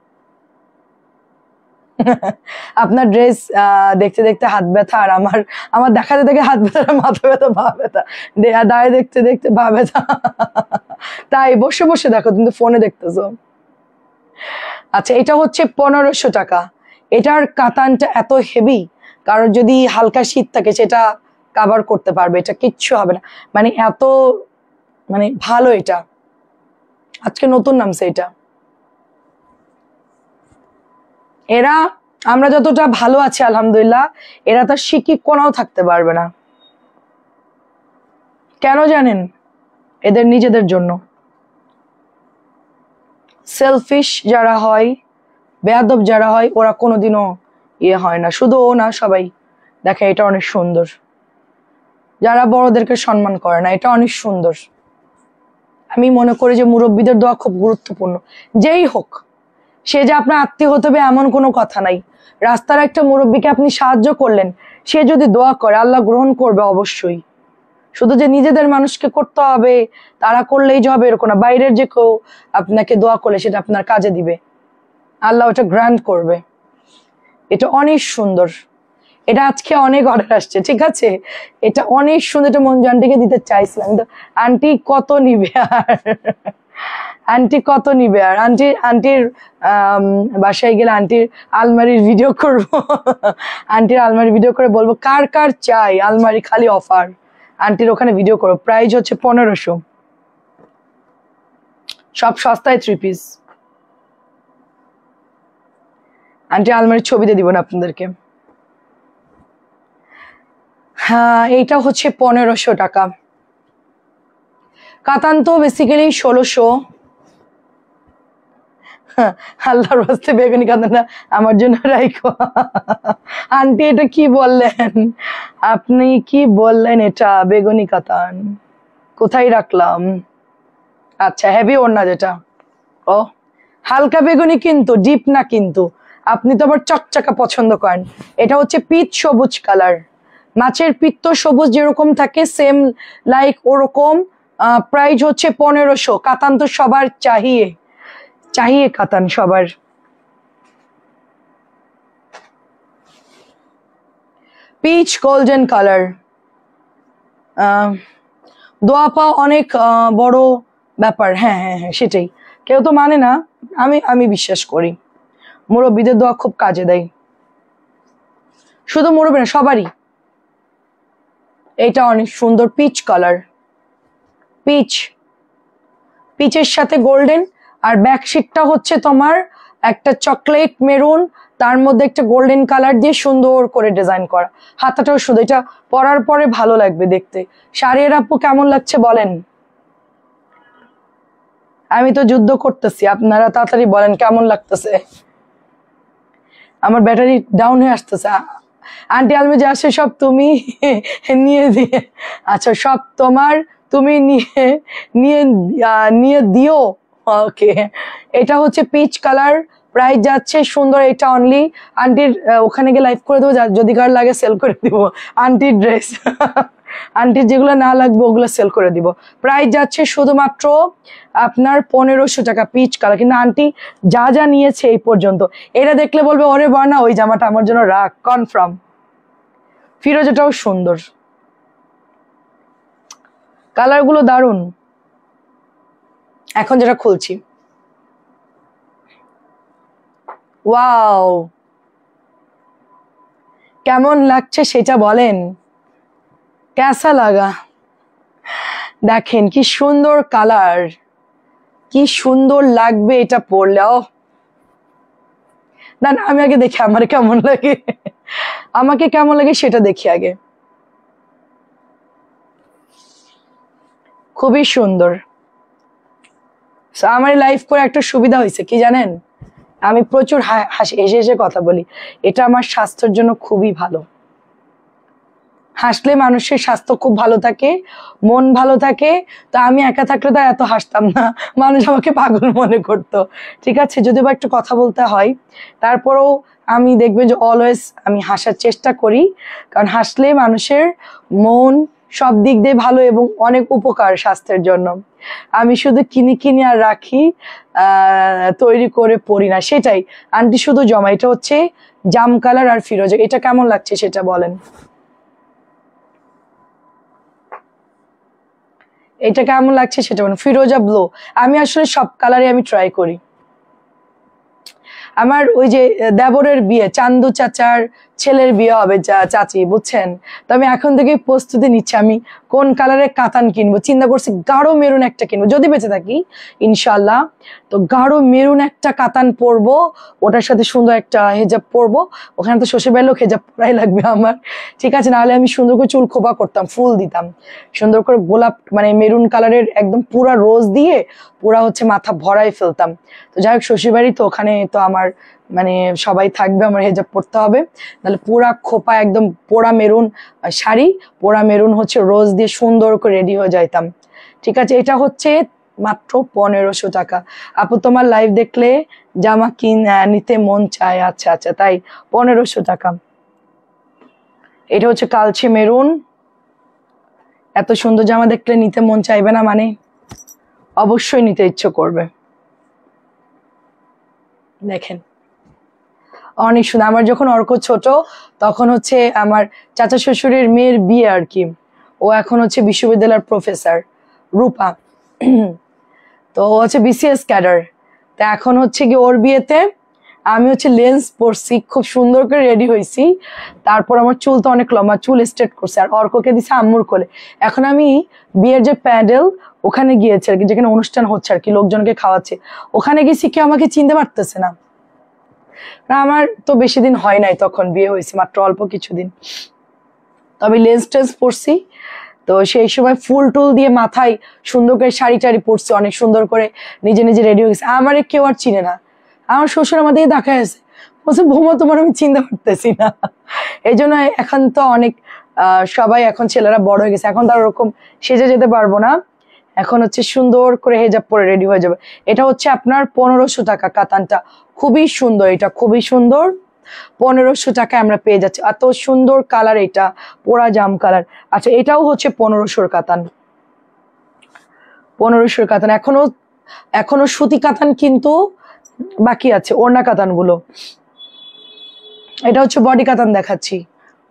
আপনার ড্রেস দেখতে দেখতে হাত ব্যথা, আর আমার আমার দেখাতে দেখে হাত ব্যথা, মাথা ব্যথা, পা ব্যথা, দাঁড়িয়ে দেখতে দেখতে পা ব্যথা। তাই বসে বসে দেখো, কিন্তু ফোনে দেখতেছো। আচ্ছা, এটা হচ্ছে 1500 টাকা। এটার কাতানটা এত হেভি, কারণ যদি হালকা শীত থাকে সেটা কাভার করতে পারবে, এটা কিচ্ছু হবে না, মানে এত মানে ভালো। এটা আজকে নতুন নামছে এটা। এরা, আমরা যতটা ভালো আছি আলহামদুলিল্লাহ, এরা তার শিকি কোনাও থাকতে পারবে না। কেন জানেন? এদের নিজেদের জন্য। সেলফিশ যারা হয়, বেয়াদব যারা হয়, ওরা কোনোদিনও ইয়ে হয় না। শুধু ও না, সবাই। দেখে এটা অনেক সুন্দর, যারা বড়দেরকে সম্মান করে না, এটা অনেক সুন্দর। আমি মনে করি যে মুরব্বীদের দোয়া খুব গুরুত্বপূর্ণ, যেই হোক সে যে আপনার আত্মীয় হতে হবে এমন কোনো কথা নাই। রাস্তার একটা মুরব্বীকে আপনি সাহায্য করলেন, সে যদি দোয়া করে আল্লাহ গ্রহণ করবে অবশ্যই। শুধু যে নিজেদের মানুষকে করতে হবে, তারা করলেই যে হবে এরকম না, বাইরের যে কেউ আপনাকে দোয়া করলে সেটা আপনার কাজে দিবে, আল্লাহ ওটা গ্রান্ট করবে। এটা অনেক সুন্দর, এটা আজকে অনেক অর্ডার আসছে, ঠিক আছে। এটা অনেক সুন্দর, এটা মঞ্জু আন্টিকে দিতে চাইছিলাম, তো আন্টি কত নিবে আর, আন্টি কত নিবে আর, আন্টির বাসায় গেলে আন্টির আলমারির ভিডিও করব। আন্টির আলমারির ভিডিও করে বলবো কার কার চাই আলমারি খালি অফার, আন্টির ওখানে ভিডিও করো। প্রাইস হচ্ছে 1500, সব সস্তায় 3 পিস। আন্টি আলমারির ছবি দিয়ে দিব না আপনাদেরকে। হ্যাঁ, এইটা হচ্ছে 1500 টাকা। কাতান তো বেসিক্যালি 1600। আল্লাহর রাস্তে বেগুনি কাতানটা আমার জন্য রাইখো। আন্টি এটা কি বললেন, আপনি কি বললেন? এটা বেগুনি কাতান কোথায় রাখলাম? আচ্ছা, হেভি ওড়না যেটা, ও হালকা বেগুনি, কিন্তু ডিপ না, কিন্তু আপনি তো আবার চকচকা পছন্দ করেন। এটা হচ্ছে পিচ সবুজ কালার, মাছের পিত্ত সবুজ যেরকম থাকে সেম লাইক ওরকম। প্রাইস হচ্ছে 1500। কাতান তো সবার চাহিয়ে চাহিয়ে, কাতান সবার। পিচ গোল্ডেন কালার, দোয়া পাওয়া অনেক বড় ব্যাপার। হ্যাঁ হ্যাঁ হ্যাঁ, সেটাই। কেউ তো মানে না, আমি বিশ্বাস করি মুরব্বীদের দোয়া খুব কাজে দেয়, শুধু মুরব্বী না, সবারই। এটা অনেক সুন্দর পিচ কালার, পিচের সাথে গোল্ডেন, আর ব্যাকশিটটা হচ্ছে তোমার একটা চকলেট মেরুন, তার মধ্যে একটা গোল্ডেন কালার দিয়ে সুন্দর করে ডিজাইন করা, হাতাটাও সুন্দর। এটা পরার পরে ভালো লাগবে দেখতে। শাড়ির আপু কেমন লাগছে বলেন? আমি তো যুদ্ধ করতেছি, আপনারা তাড়াতাড়ি বলেন কেমন লাগতেছে। আমার ব্যাটারি ডাউন হয়ে আসতেছে। আন্টি আলমি যে আসে সব তুমি নিয়ে দিয়ে, আচ্ছা সব তোমার, তুমি নিয়ে নিয়ে নিয়ে দিও। ওকে, এটা হচ্ছে পিচ কালার, প্রাইস যাচ্ছে সুন্দর, এটা অনলি আন্টির ওখানে গিয়ে লাইভ করে দেবো, যদি কার লাগে সেল করে দিব আন্টির ড্রেস আন্টির যেগুলো না লাগবে ওগুলো সেল করে দিব। প্রাইস যাচ্ছে শুধুমাত্র আপনার 1500 টাকা পিচ কালার। কিন্তু আন্টি যা যা নিয়েছে এই পর্যন্ত, এটা দেখলে বলবে ওরে বানা ওই জামাটা আমার জন্য রাখ, কনফার্ম। ফিরোজাটাও সুন্দর, কালার গুলো দারুন। এখন যেটা খুলছি, ওয়াও কেমন লাগছে সেটা বলেন, কেসা লাগা। দেখেন কি সুন্দর কালার, কি সুন্দর লাগবে এটা পরলে। ও না না, আমি আগে দেখি আমার কেমন লাগে, আমাকে কেমন লাগে সেটা দেখি আগে। খুবই সুন্দর। আমার লাইফ করে একটা সুবিধা হয়েছে কি জানেন, আমি প্রচুর হেসে হেসে কথা বলি, এটা আমার স্বাস্থ্যের জন্য খুবই ভালো। হাসলে মানুষের স্বাস্থ্য খুব ভালো থাকে, মন ভালো থাকে। তো আমি একা থাকলে তো এত হাসতাম না, মানুষ আমাকে পাগল মনে করতো। ঠিক আছে, যদিও বা একটু কথা বলতে হয়, তারপরেও আমি দেখবেন যে অলওয়েজ আমি হাসার চেষ্টা করি, কারণ হাসলে মানুষের মন সব দিক দিয়ে ভালো এবং অনেক উপকার স্বাস্থ্যের জন্য। আমি শুধু কিনি কিনি আর রাখি, তৈরি করে পড়ি না। সেটাই আন্টি শুধু জমা। এটা হচ্ছে জাম কালার আর ফিরোজা, এটা কেমন লাগছে সেটা বলেন। এটা কেমন লাগছে সেটা বলেন। ফিরোজা ব্লু, আমি আসলে সব কালারে আমি ট্রাই করি। আমার ওই যে দেবরের বিয়ে, চান্দু চাচার ছেলের বিয়ে হবে, চাচি বুঝছেন, তো আমি এখন থেকে প্রস্তুতি নিচ্ছি আমি কোন কালারের কাতান কিনবো। চিন্তা করছি গাঢ় মেরুন একটা কিনবো যদি বেঁচে থাকি ইনশাল্লাহ। তো গাঢ় মেরুন একটা কাতান পরবো, ওটার সাথে সুন্দর একটা হেজাব পরবো। ওখানে তো শ্বশুর বাড়ির লোক হেজাব পরাই লাগবে আমার, ঠিক আছে। নাহলে আমি সুন্দর করে চুল খোপা করতাম, ফুল দিতাম সুন্দর করে, গোলাপ মানে মেরুন কালারের একদম পুরা রোজ দিয়ে পুরা হচ্ছে মাথা ভরাই ফেলতাম। তো যাই হোক শ্বশুর বাড়ি তো, ওখানে তো আমার মানে সবাই থাকবে, আমার হেজাব পরতে হবে, তাহলে পুরা খোপা একদম পোড়া মেরুন শাড়ি, পোড়া মেরুন হচ্ছে রোজ দিয়ে সুন্দর করে রেডি হয়ে যাইতাম। ঠিক আছে, এটা হচ্ছে মাত্র 1500 টাকা। আপু তোমার লাইভ দেখলে জামা নিতে মন চায়। আচ্ছা আচ্ছা, তাই 1500 টাকা। এটা হচ্ছে কালচে মেরুন, এত সুন্দর জামা দেখলে নিতে মন চাইবে না মানে? অবশ্যই নিতে ইচ্ছে করবে। দেখেন অনেক সুন্দর। আমার যখন অর্ক ছোট তখন হচ্ছে আমার চাচা শ্বশুরের মেয়ের বিয়ে আর কি, ও এখন হচ্ছে বিশ্ববিদ্যালয়ের প্রফেসর, রূপা। তো ও হচ্ছে বিসিএস ক্যাডার। তা এখন হচ্ছে কি ওর বিয়েতে আমি হচ্ছে লেন্স পরছি, খুব সুন্দর করে রেডি হয়েছি। তারপর আমার চুল তো অনেক লম্বা, চুল স্ট্রেট করছে, আর অর্ককে দিছে আম্মুর কোলে। এখন আমি বিয়ের যে প্যান্ডেল ওখানে গিয়েছি আর কি, যেখানে অনুষ্ঠান হচ্ছে আর কি, লোকজনকে খাওয়াচ্ছে, ওখানে গেছি, কেউ আমাকে চিনতে পারতেছে না। আমার তো বেশি দিন হয় নাই, তখন বিয়ে হয়েছে মাত্র অল্প কিছুদিন। তো আমি লেন্স টেন্স পরছি, তো সেই সময় ফুল টুল দিয়ে মাথায় সুন্দর করে শাড়ি টাড়ি পরছি, অনেক সুন্দর করে নিজে নিজে রেডি হয়ে গেছে। আমার কেউ আর চিনে না, আমার শ্বশুর আমাদেরকে দেখা আছে, বলছে বৌমা তোমার আমি চিনতে পারতেছি না। এই জন্য এখন তো অনেক সবাই, এখন ছেলেরা বড় হয়ে গেছে, এখন তার ওরকম সেজে যেতে পারবো না, এখন হচ্ছে সুন্দর করে হেজাব পরে রেডি হয়ে যাবে। এটা হচ্ছে আপনার 1500 টাকা কাতানটা, খুবই সুন্দর, এটা খুবই সুন্দর। 1500 টাকায় আমরা পেয়ে যাচ্ছি, এত সুন্দর কালার, এটা পোড়া জাম কালার। আচ্ছা, এটাও হচ্ছে 1500 কাতান, 1500 কাতান। এখনো এখনো সুতি কাতান কিন্তু বাকি আছে, ওড়না কাতান গুলো। এটা হচ্ছে বডি কাতান দেখাচ্ছি,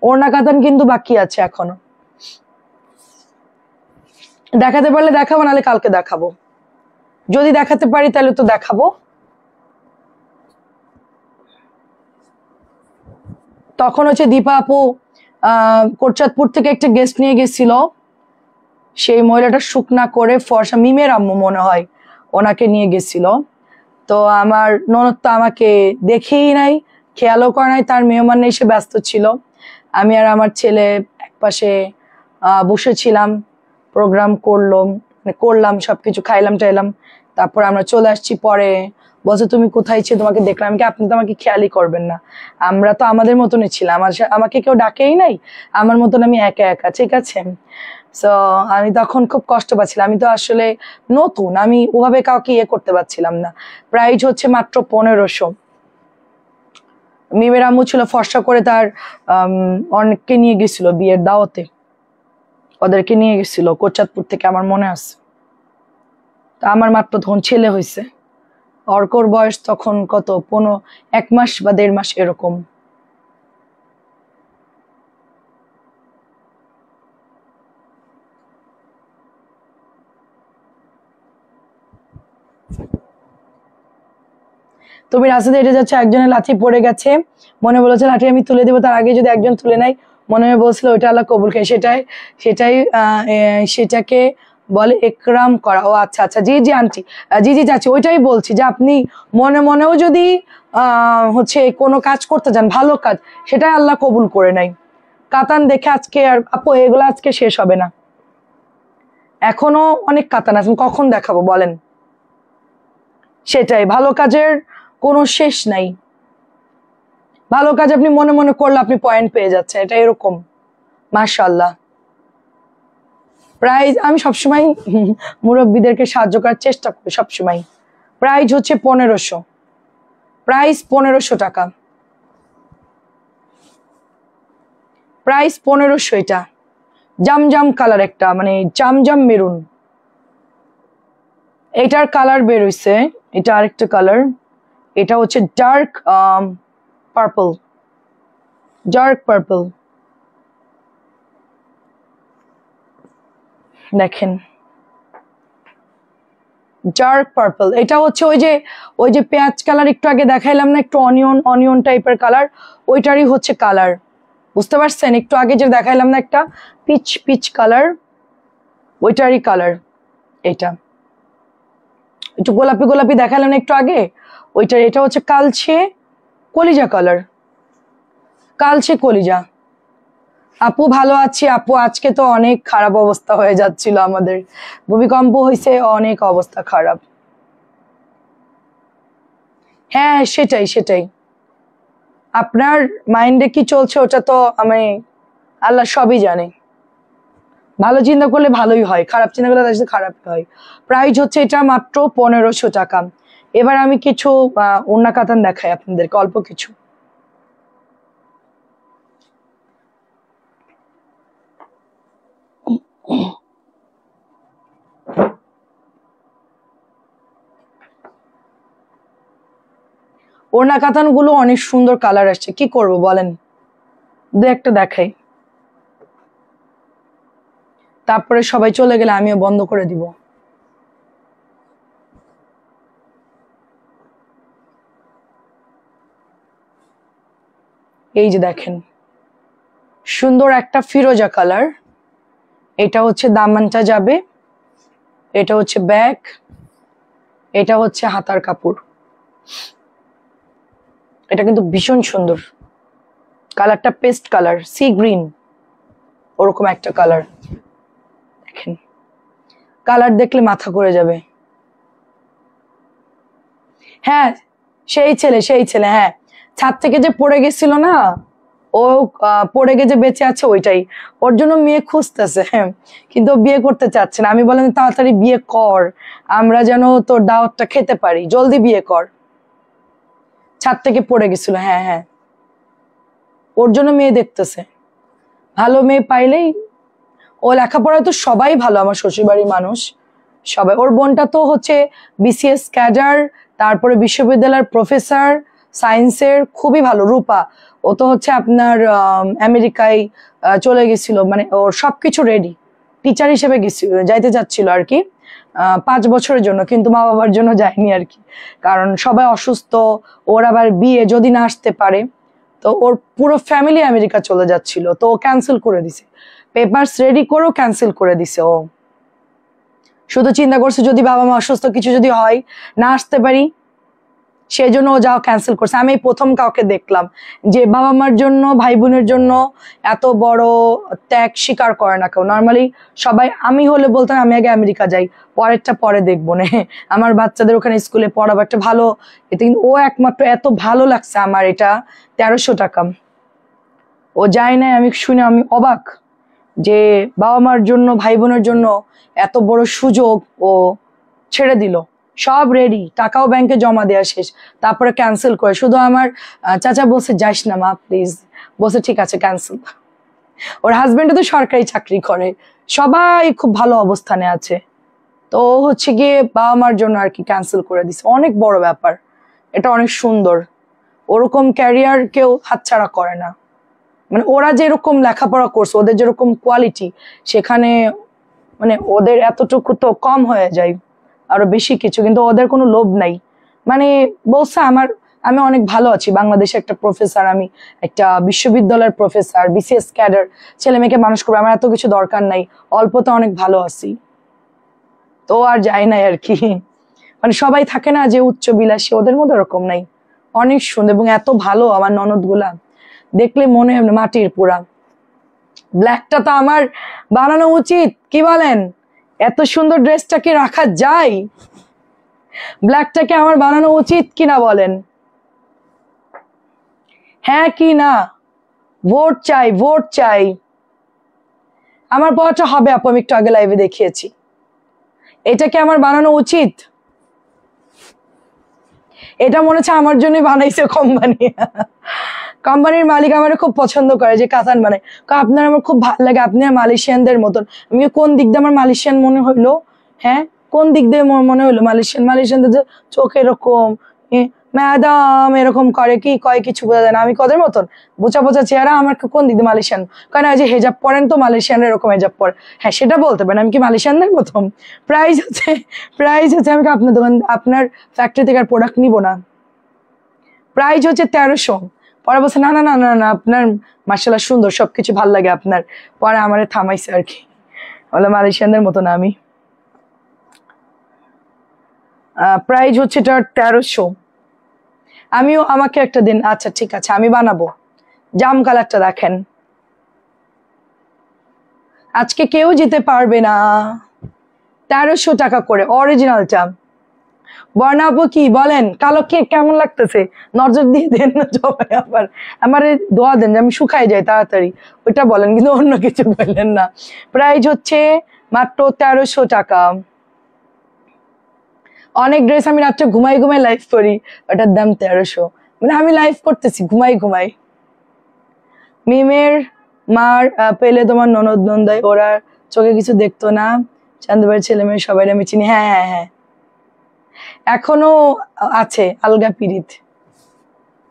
ওড়না কাতান কিন্তু বাকি আছে এখনো। দেখাতে পারলে দেখাবো, নাহলে কালকে দেখাবো, যদি দেখাতে পারি তাহলে তো দেখাবো। তখন হচ্ছে দীপা আপু কোটচাঁদপুর থেকে একটা গেস্ট নিয়ে গেছিল, সেই মহিলাটা শুকনা করে ফর্সা, মিমের আম্মু মনে হয়, ওনাকে নিয়ে গেছিল। তো আমার ননদ তো আমাকে দেখেই নাই, খেয়ালও করে নাই, তার মেহমান এসে ব্যস্ত ছিল। আমি আর আমার ছেলে একপাশে বসেছিলাম, প্রোগ্রাম করলাম, সবকিছু খাইলাম টাইলাম, তারপর আমরা চলে আসছি। পরে বলছে তুমি কোথায় ছিল, তোমাকে দেখলাম কি, আপনি তো আমাকে খেয়ালই করবেন না, আমরা তো আমাদের মতনই ছিলাম, আমাকে কেউ ডাকেই নাই, আমার মতন আমি একা একা, ঠিক আছে। সো আমি তখন খুব কষ্ট পাচ্ছিলাম, আমি তো আসলে নতুন, আমি ওভাবে কাউকে ইয়ে করতে পারছিলাম না। প্রাইস হচ্ছে মাত্র 1500। মিমের আম্মু ছিল ফর্সা করে, তার অনেককে নিয়ে গেছিল বিয়ের দাওয়াতে, ওদেরকে নিয়ে গেছিল কোচাতপুর থেকে, আমার মনে আছে। তা আমার মাত্র তখন ছেলে হয়েছে, অর্কর বয়স তখন কত 1 মাস বা 1.5 মাস এরকম। তুমি রাস্তাতে হেঁটে যাচ্ছ, একজনের লাঠি পড়ে গেছে, মনে বলেছে লাঠি আমি তুলে দিব, তার আগে যদি একজন তুলে নেয়, মনে বলছিল ওইটা আল্লাহ কবুল খায়। সেটাই সেটাকে বলে একরাম করা। ও আচ্ছা আচ্ছা, জি জি আন্টি, জি জি চাচি, ওইটাই বলছি যে আপনি মনে মনেও যদি হচ্ছে কোনো কাজ করতে যান, ভালো কাজ, সেটাই আল্লাহ কবুল করে নেয়। কাতান দেখে আজকে আর আপু এগুলো আজকে শেষ হবে না, এখনো অনেক কাতান আছে, কখন দেখাবো বলেন। সেটাই, ভালো কাজের কোনো শেষ নাই। ভালো কাজ আপনি মনে মনে করলে আপনি পয়েন্ট পেয়ে যাচ্ছেন, এটা এরকম। মাশাআল্লাহ। প্রাইজ আমি সবসময় মুরব্বীদেরকে সাহায্য করার চেষ্টা করি সবসময়। প্রাইজ হচ্ছে 1500, প্রাইস 1500 টাকা, প্রাইস 1500। এটা জামজাম কালার, একটা মানে জামজাম মেরুন, এটার কালার বের হইছে, এটা আরেকটা কালার, এটা হচ্ছে ডার্ক পার্পল, ডার্ক পার্পল, দেখেন ডার্ক পার্পল। এটা হচ্ছে ওই যে পেঁয়াজ কালার একটু আগে দেখাইলাম না, একটু অনিয়ন অনিয়ন টাইপের কালার, ওইটারই হচ্ছে কালার, বুঝতে পারছেন? একটু আগে যে দেখাইলাম না একটা পিচ পিচ কালার, ওইটারই কালার এটা। একটু গোলাপি গোলাপি দেখালাম না একটু আগে, ওইটার। এটা হচ্ছে কালচে কলিজা কালার, কালচে কলিজা। আপু ভালো আছি আপু, আজকে তো অনেক খারাপ অবস্থা হয়ে যাচ্ছিল আমাদের, ভূমিকম্প হয়েছে, অনেক অবস্থা খারাপ। হ্যাঁ সেটাই সেটাই, আপনার মাইন্ডে কি চলছে ওটা তো আমি আল্লাহ সবই জানে। ভালো চিন্তা করলে ভালোই হয়, খারাপ চিন্তা করলে তার সাথে খারাপই হয়। প্রাইস হচ্ছে এটা মাত্র 1500 টাকা। এবার আমি কিছু ওড়না কাতান দেখাই আপনাদেরকে, অল্প কিছু। ওড়না কাতান গুলো অনেক সুন্দর কালার আসছে, কি করব বলেন, দু একটা দেখাই, তারপরে সবাই চলে গেলে আমিও বন্ধ করে দিব। এই যে দেখেন, সুন্দর একটা ফিরোজা কালার, এটা হচ্ছে দামানটা যাবে, এটা হচ্ছে ব্যাক, এটা হচ্ছে হাতার কাপড়। এটা কিন্তু ভীষণ সুন্দর কালারটা, পেস্ট কালার, সি গ্রিন ওরকম একটা কালার। দেখেন কালার দেখলে মাথা ঘুরে যাবে। হ্যাঁ সেই ছেলে, হ্যাঁ ছাদ থেকে যে পড়ে গেছিল না, ও পড়ে গেছে বেঁচে আছে, ওইটাই। ওর জন্য মেয়ে খুঁজতেছে, হ্যাঁ, কিন্তু ও বিয়ে করতে চাচ্ছে না। আমি বললাম তাড়াতাড়ি বিয়ে কর, আমরা যেন তোর দাওয়াতটা খেতে পারি, জলদি বিয়ে কর। ছাদ থেকে পড়ে গেছিল, হ্যাঁ হ্যাঁ, ওর জন্য মেয়ে দেখতেছে, ভালো মেয়ে পাইলেই। ও লেখাপড়ায় তো সবাই ভালো, আমার শ্বশুরবাড়ির মানুষ সবাই। ওর বোনটা তো হচ্ছে বিসিএস ক্যাডার, তারপরে বিশ্ববিদ্যালয়ের প্রফেসর, সায়েন্সের খুবই ভালো, রূপা। ও তো হচ্ছে আপনার আমেরিকায় চলে গেছিল, মানে ওর সবকিছু রেডি, টিচার হিসেবে গেছিল, যাইতে যাচ্ছিল আর কি 5 বছরের জন্য, কিন্তু মা বাবার জন্য যায়নি আর কি, কারণ সবাই অসুস্থ। ওর আবার বিয়ে যদি না আসতে পারে, তো ওর পুরো ফ্যামিলি আমেরিকা চলে যাচ্ছিল, তো ও ক্যান্সেল করে দিছে, পেপারস রেডি করেও ক্যান্সেল করে দিছে। ও শুধু চিন্তা করছে যদি বাবা মা অসুস্থ কিছু যদি হয়, না আসতে পারি, সেই জন্য ও যাও ক্যান্সেল করছে। আমি প্রথম কাউকে দেখলাম যে বাবা মার জন্য, ভাই বোনের জন্য এত বড় ত্যাগ স্বীকার করে না কেউ। নর্মালি সবাই, আমি হলে বলতাম আমি আগে আমেরিকা যাই, পরেরটা পরে দেখবো না, আমার বাচ্চাদের ওখানে স্কুলে পড়াবো একটা ভালো এতে। কিন্তু ও একমাত্র এত ভালো লাগছে আমার, এটা 1300 টাকা। ও যায় না, আমি শুনে আমি অবাক যে বাবা মার জন্য, ভাই বোনের জন্য এত বড় সুযোগ ও ছেড়ে দিল। সব রেডি, টাকাও ব্যাংকে জমা দেওয়া শেষ, তারপরে ক্যান্সেল করে শুধু আমার চাচা বলছে যাস না মা প্লিজ, বলছে ঠিক আছে ক্যান্সেল। ওর হাজবেন্ড তো সরকারি চাকরি করে, সবাই খুব ভালো অবস্থানে আছে, তো ও হচ্ছে গিয়ে বাবা মার জন্য আর কি ক্যান্সেল করে দিছে। অনেক বড় ব্যাপার, এটা অনেক সুন্দর। ওরকম ক্যারিয়ার কেউ হাতছাড়া করে না, মানে ওরা যেরকম লেখাপড়া করছে, ওদের যেরকম কোয়ালিটি, সেখানে মানে ওদের এতটুকু তো কম হয়ে যায়, আরো বেশি কিছু, কিন্তু ওদের কোনো লোভ নাই। মানে বলছে আমি অনেক ভালো আছি, বাংলাদেশে একটা প্রফেসর, আমি একটা বিশ্ববিদ্যালয়ের প্রফেসর, বিসিএস ক্যাডার, ছেলে মেয়েকে মানুষ করবে, আমার এত কিছু দরকার নাই, অল্পতে অনেক ভালো আছি। তো আর যায় নাই আর কি, মানে সবাই থাকে না যে উচ্চ বিলাসী, ওদের মধ্যে ওরকম নাই, অনেক সুন্দর এবং এত ভালো। আমার ননদ গুলা দেখলে মনে হয় মাটির পুরা। ব্ল্যাকটা তো আমার বানানো উচিত, কি বলেন? এত সুন্দর ড্রেসটা কি রাখা যায়? ব্ল্যাকটাকে আমার বানানো উচিত কিনা বলেন, হ্যাঁ কি না? ভোট চাই, ভোট চাই। আমার পড়াটা হবে আপু, আমি একটু আগে লাইভে দেখিয়েছি। এটাকে আমার বানানো উচিত? এটা মনে হচ্ছে আমার জন্যই বানাইছে কোম্পানি। কোম্পানির মালিক আমার খুব পছন্দ করে যে কাতান বানায়, আপনার আমার খুব ভালো লাগে, আপনি মালয়েশিয়ানদের মতন। আমি কোন দিক দিয়ে আমার মালয়েশিয়ান মনে হইলো? হ্যাঁ, কোন দিক দিয়ে মনে হইলো মালয়েশিয়ানদের যে চোখ এরকম, ম্যাডাম এরকম করে, কি কয় কিছু বোঝা যায় না, আমি কদের মতন বোঝা বোঝা চেহারা, আমার কোন দিক দিয়ে মালয়েশিয়ান? কারণ যে হেজাব পরেন তো মালয়েশিয়ান এরকম হেজাব পরে, হ্যাঁ সেটা বলতে পারেন, আমি কি মালয়েশিয়ানদের মতন? প্রাইস হচ্ছে আমি আপনার দোকান, আপনার ফ্যাক্টরি থেকে আর প্রোডাক্ট নিবো না। প্রাইস হচ্ছে 1300। পরে বলছে না না না না না, আপনার মার্শাল্লাহ সুন্দর, সবকিছু ভাল লাগে আপনার। পরে আমারে থামাইছে আর কি, বলে মালয়েশিয়ানদের মতো না আমি। প্রাইস হচ্ছে এটা 1300। আমিও, আমাকে একটা দিন, আচ্ছা ঠিক আছে আমি বানাবো। জাম কালারটা দেখেন, আজকে কেউ যেতে পারবে না। 1300 টাকা করে অরিজিনালটা। বর্ণা আপু কি বলেন, কালো কে কেমন লাগতেছে? নজর দিয়ে দেন না সবাই, আবার আমার দোয়া দেন যে আমি শুকাই যাই তাড়াতাড়ি, ওইটা বলেন, কিন্তু অন্য কিছু বললেন না। প্রাইস হচ্ছে মাত্র 1300 টাকা। অনেক ড্রেস আমি রাত্রে ঘুমাই ঘুমাই লাইভ করি, ওটার দাম 1300। মানে আমি লাইভ করতেছি ঘুমাই ঘুমাই। মিমের মার পেলে তোমার ননদ নন্দাই, ওরা চোখে কিছু দেখতো না, চান্দুবাড়ির ছেলে মেয়ে সবাই আমি চিনি। হ্যাঁ হ্যাঁ হ্যাঁ, এখনো আছে আলগা পিরিত,